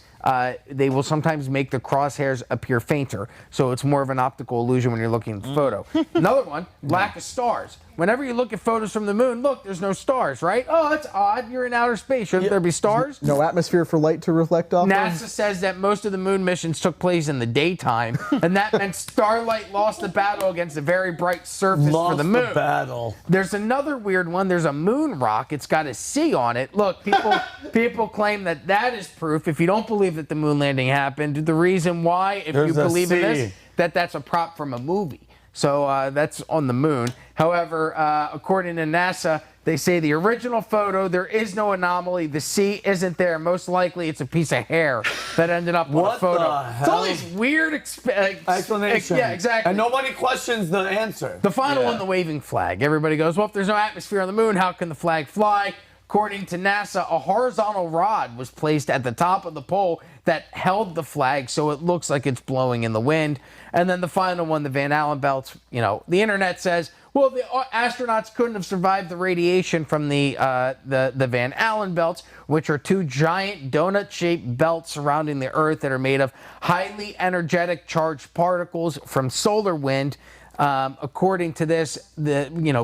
they will sometimes make the crosshairs appear fainter. So it's more of an optical illusion when you're looking at the photo. Another one, lack of stars. Whenever you look at photos from the moon, look, there's no stars, right? Oh, that's odd. You're in outer space. Shouldn't there be stars? No atmosphere for light to reflect off NASA says that most of the moon missions took place in the daytime, and that meant starlight lost the battle against a very bright surface for the moon. Lost the battle. There's another weird one. There's a moon rock. It's got a C on it. Look, people claim that that is proof. If you don't believe that the moon landing happened, the reason why, if you believe in this, that's a prop from a movie. So that's on the moon. However, according to NASA, they say the original photo, there is no anomaly. The C isn't there. Most likely, it's a piece of hair that ended up on a photo. The hell? It's all these weird explanations. Yeah, exactly. And nobody questions the answer. The final one, the waving flag. Everybody goes, well, if there's no atmosphere on the moon, how can the flag fly? According to NASA, a horizontal rod was placed at the top of the pole that held the flag so it looks like it's blowing in the wind. And then the final one, the Van Allen belts. You know, the internet says, well, the astronauts couldn't have survived the radiation from the Van Allen belts, which are two giant donut-shaped belts surrounding the Earth that are made of highly energetic charged particles from solar wind. According to this,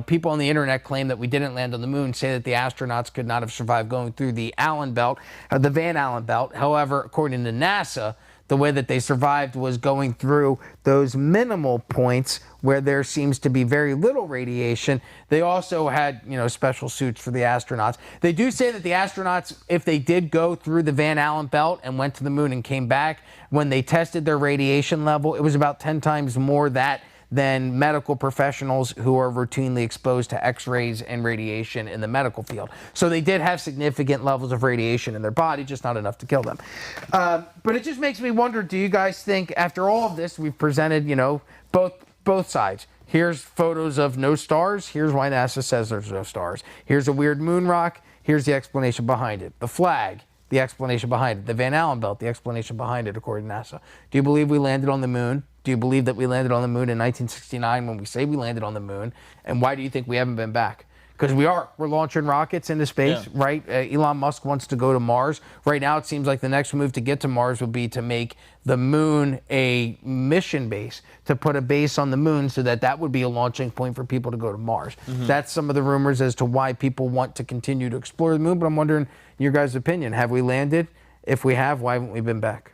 people on the internet claim that we didn't land on the moon, say that the astronauts could not have survived going through the Allen belt, the Van Allen belt. However, according to NASA, the way that they survived was going through those minimal points where there seems to be very little radiation. They also had, special suits for the astronauts. They do say that the astronauts, if they did go through the Van Allen belt and went to the moon and came back, when they tested their radiation level, it was about 10 times more than medical professionals who are routinely exposed to X-rays and radiation in the medical field. So they did have significant levels of radiation in their body, just not enough to kill them. But it just makes me wonder, do you guys think, after all of this, we've presented, both sides. Here's photos of no stars. Here's why NASA says there's no stars. Here's a weird moon rock. Here's the explanation behind it. The flag, the explanation behind it. The Van Allen belt, the explanation behind it, according to NASA. Do you believe we landed on the moon? Do you believe that we landed on the moon in 1969 when we say we landed on the moon? And why do you think we haven't been back? Because we're launching rockets into space, right? Elon Musk wants to go to Mars. Right now, it seems like the next move to get to Mars would be to make the moon a mission base, to put a base on the moon so that would be a launching point for people to go to Mars. That's some of the rumors as to why people want to continue to explore the moon. But I'm wondering your guys' opinion. Have we landed? If we have, why haven't we been back?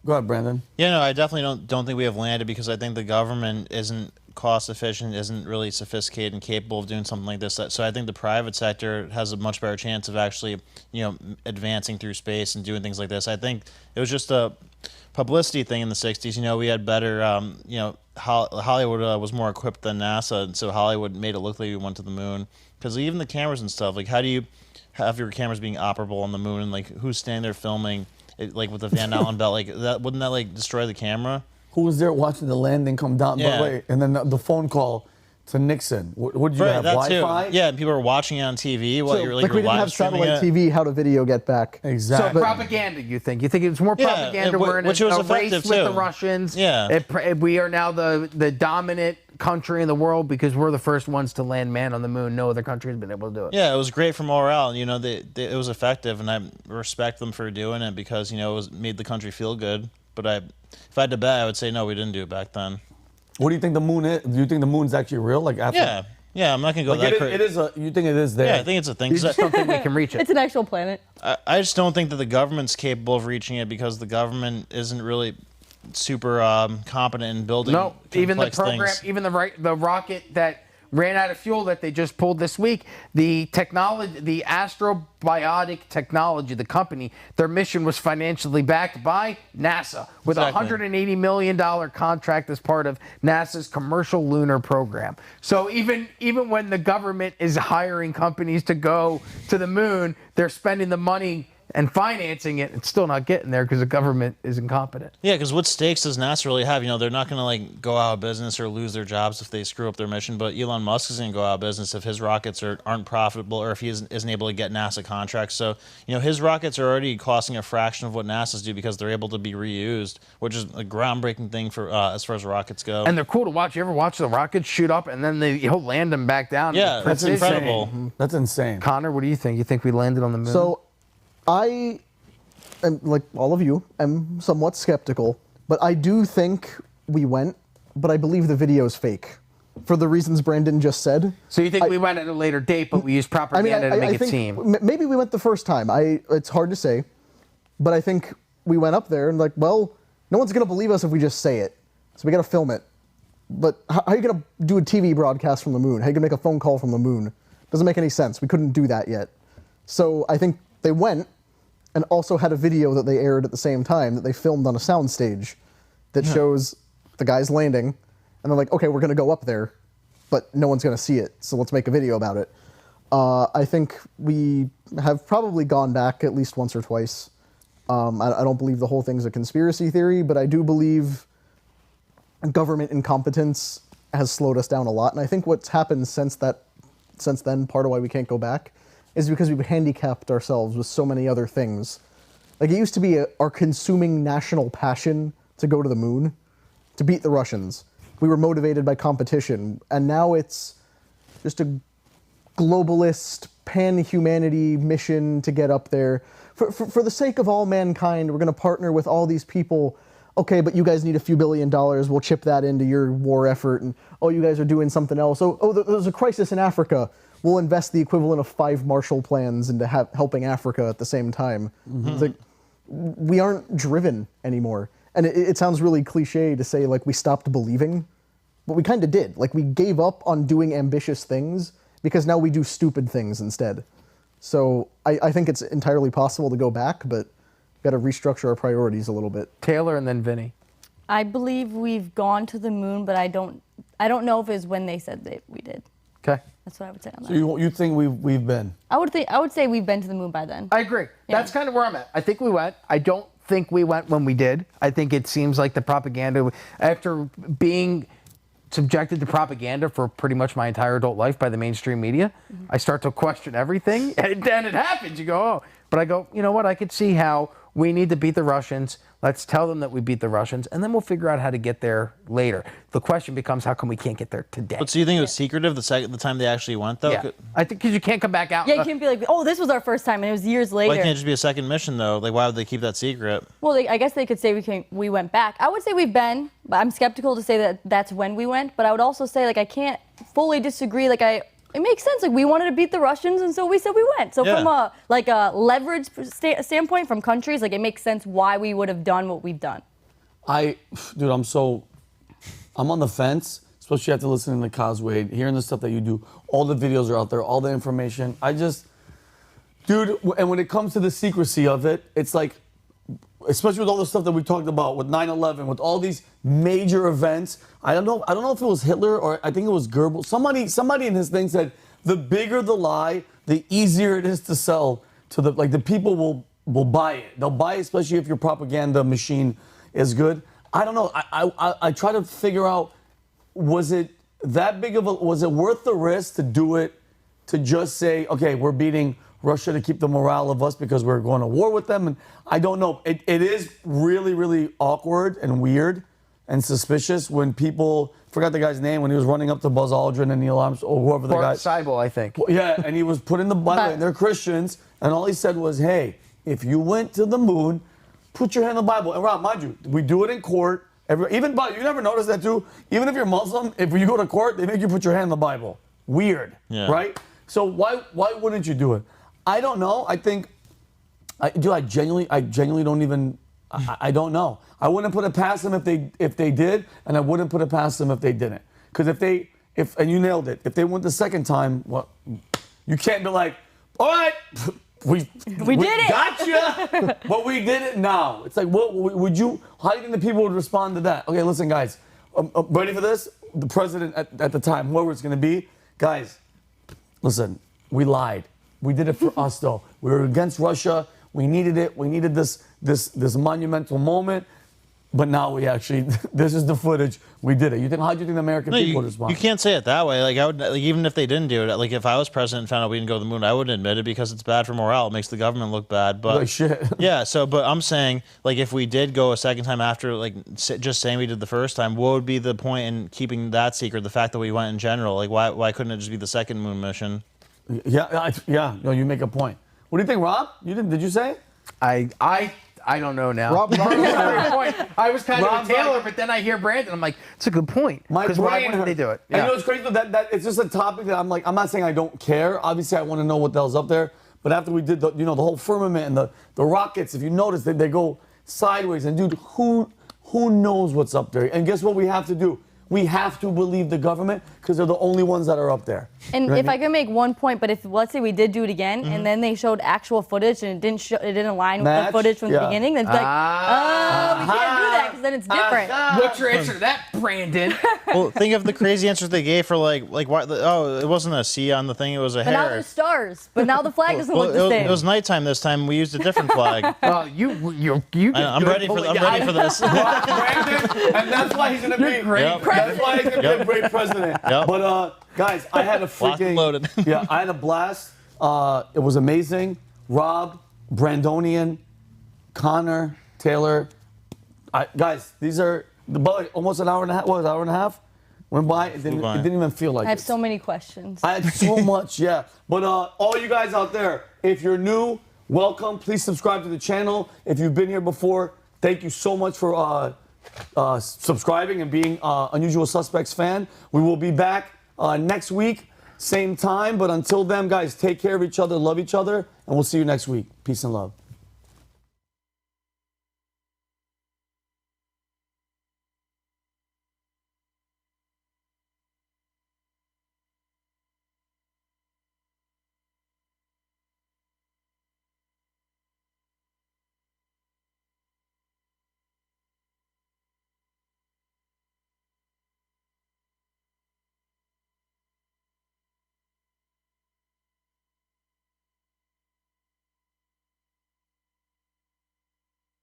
Go ahead, Brandon. Yeah, no, I definitely don't think we have landed because I think the government isn't cost efficient, isn't really sophisticated and capable of doing something like this. So I think the private sector has a much better chance of actually, advancing through space and doing things like this. I think it was just a publicity thing in the 60s. We had better, Hollywood was more equipped than NASA, and so Hollywood made it look like we went to the moon. Because even the cameras and stuff, like how do you have your cameras being operable on the moon, and like who's standing there filming? Like with the Van Allen belt, wouldn't that destroy the camera? Who was there watching the landing come down? Yeah. Wait, and then the phone call to Nixon. What did you have? Wi-Fi? Too. Yeah, and people were watching it on TV while you're we didn't have satellite TV. How did video get back? Exactly. So propaganda, you think? You think it's more propaganda? We're in a race with the Russians. Yeah. We are now the dominant country in the world because we're the first ones to land man on the moon. No other country has been able to do it. Yeah, it was great for morale. It was effective, and I respect them for doing it because it made the country feel good. But if I had to bet, I would say no, we didn't do it back then. What do you think the moon is? Do you think the moon's actually real? Yeah, I'm not gonna go that crazy. It is you think it is there? Yeah, I think it's a thing. You just don't think we can reach it. It's an actual planet. I just don't think that the government's capable of reaching it because the government isn't really super competent in building. No, even the complex program, things. even the rocket that ran out of fuel that they just pulled this week. The technology, the Astrobiotic Technology, the company, their mission was financially backed by NASA with a $180 million contract as part of NASA's commercial lunar program. So even when the government is hiring companies to go to the moon, they're spending the money and financing it, it's still not getting there because the government is incompetent. Yeah, because what stakes does NASA really have? You know, they're not going to like go out of business or lose their jobs if they screw up their mission. But Elon Musk is going to go out of business if his rockets aren't profitable or if he isn't able to get NASA contracts. So, you know, his rockets are already costing a fraction of what NASA's do because they're able to be reused, which is a groundbreaking thing for as far as rockets go. And they're cool to watch. You ever watch the rockets shoot up and then he'll land them back down? Yeah, that's incredible. That's insane. Connor, what do you think? You think we landed on the moon? So, I am, like all of you, am somewhat skeptical, but I do think we went, but I believe the video's fake. For the reasons Brandon just said. So you think we went at a later date, but we used propaganda to make it seem? Maybe we went the first time. It's hard to say, but I think we went up there and like, well, no one's going to believe us if we just say it. So we got to film it. But how are you going to do a TV broadcast from the moon? How are you going to make a phone call from the moon? Doesn't make any sense. We couldn't do that yet. So I think they went and also had a video that they aired at the same time that they filmed on a soundstage that shows the guys landing. And they're like, okay, we're going to go up there, but no one's going to see it, so let's make a video about it. I think we have probably gone back at least once or twice. I don't believe the whole thing's a conspiracy theory, but I do believe government incompetence has slowed us down a lot. And I think what's happened since then, part of why we can't go back, is because we've handicapped ourselves with so many other things. Like, it used to be our consuming national passion to go to the moon, to beat the Russians. We were motivated by competition, and now it's just a globalist, pan-humanity mission to get up there. For the sake of all mankind, we're going to partner with all these people. Okay, but you guys need a few $1 billion. We'll chip that into your war effort. And, oh, you guys are doing something else. Oh, there's a crisis in Africa. We'll invest the equivalent of 5 Marshall Plans into helping Africa at the same time. It's like, we aren't driven anymore. And it sounds really cliche to say, like, we stopped believing, but we kind of did. Like, we gave up on doing ambitious things because now we do stupid things instead. So I think it's entirely possible to go back, but we've got to restructure our priorities a little bit. Taylor and then Vinny. I believe we've gone to the moon, but I don't know if it's when they said that we did. Okay. That's what I would say on that. So you think we've been? I would say we've been to the moon by then. I agree. Yeah. That's kind of where I'm at. I think we went. I don't think we went when we did. I think it seems like the propaganda, after being subjected to propaganda for pretty much my entire adult life by the mainstream media, I start to question everything, and then it happens. You go, oh. But I go, you know what? I could see how we need to beat the Russians. Let's tell them that we beat the Russians, and then we'll figure out how to get there later. The question becomes, how come we can't get there today? But so you think it was secretive the time they actually went, though? Yeah. I think because you can't come back out. Yeah, you can't be like, oh, this was our first time, and it was years later. Why can't it just be a second mission, though? Like, why would they keep that secret? Well, I guess they could say we went back. I would say we've been, but I'm skeptical to say that that's when we went. But I would also say, like, I can't fully disagree. Like, it makes sense. Like, we wanted to beat the Russians, and so we said we went. So from a leverage standpoint from countries, like, it makes sense why we would have done what we've done. Dude, I'm on the fence, especially after listening to Causeway, hearing the stuff that you do. All the videos are out there, all the information. Dude, and when it comes to the secrecy of it, it's like, especially with all the stuff that we talked about with 9/11, with all these major events. I don't know if it was Hitler or I think it was Goebbels. Somebody in his thing said, the bigger the lie, the easier it is to sell to the people will buy it. They'll buy it, especially if your propaganda machine is good. I don't know. I try to figure out, was it worth the risk to do it, to just say, okay, we're beating Russia to keep the morale of us because we're going to war with them? And I don't know. It is really, really awkward and weird and suspicious when people, forgot the guy's name, when he was running up to Buzz Aldrin and Neil Armstrong, or whoever the guy. Seibel, I think. Yeah, and he was put in the Bible, and they're Christians, and all he said was, hey, if you went to the moon, put your hand in the Bible. And Rob, mind you, we do it in court. You never notice that too? Even if you're Muslim, if you go to court, they make you put your hand in the Bible. Weird, right? So why wouldn't you do it? I don't know. I genuinely don't even, I don't know. I wouldn't put it past them if they did, and I wouldn't put it past them if they didn't. Because if and you nailed it. If they went the second time, well, you can't be like, all right, we did it. Gotcha, but we did it now. It's like, what would you? How do you think the people would respond to that? Okay, listen, guys, ready for this? The president at the time, whoever it's going to be, guys, listen, we lied. We did it for us, though. We were against Russia. We needed it. We needed this monumental moment. But now we actually, this is the footage. We did it. How do you think the American people would respond? You can't say it that way. Like I would, like, even if they didn't do it, like if I was president and found out we didn't go to the moon, I wouldn't admit it because it's bad for morale. It makes the government look bad. But like shit. Yeah. So, but I'm saying, like, if we did go a second time after, like, just saying we did the first time, what would be the point in keeping that secret? The fact that we went in general, like, why couldn't it just be the second moon mission? Yeah. No, you make a point. What do you think, Rob? Did you say? I don't know now. Rob, I was kind of Rob's a Taylor, like- but then I hear Brandon. I'm like, it's a good point. Because why wouldn't they do it? And you know what's crazy? That it's just a topic that I'm like, I'm not saying I don't care. Obviously, I want to know what the hell's up there. But after we did the whole firmament and the rockets, if you notice, they go sideways. And dude, who knows what's up there? And guess what we have to do? We have to believe the government because they're the only ones that are up there. And You know if what I could make one point, but if let's say we did do it again, and then they showed actual footage and it didn't align with the footage from the beginning, then it's like, oh, we can't do that because then it's different. What's your answer to that, Brandon? Well, think of the crazy answers they gave for like why? Oh, it wasn't a C on the thing; it was a But now hair. there's stars. But now the flag doesn't look the same. It was nighttime this time. We used a different flag. Well, you. I'm ready for this. Brandon, and that's why he's gonna be great. Yep. That's why he's gonna be a great president. Yep. But guys, I had a Locked and freaking loaded. yeah, I had a blast. It was amazing. Rob, Brandonian, Connor, Taylor. Guys, these are almost an hour and a half. What, an hour and a half? Went by. It didn't even feel like I have it. so many questions. I had so much, yeah. But all you guys out there, if you're new, welcome. Please subscribe to the channel. If you've been here before, thank you so much for subscribing and being Unusual Suspects fan. We will be back next week, same time. But until then, guys, take care of each other, love each other, and we'll see you next week. Peace and love.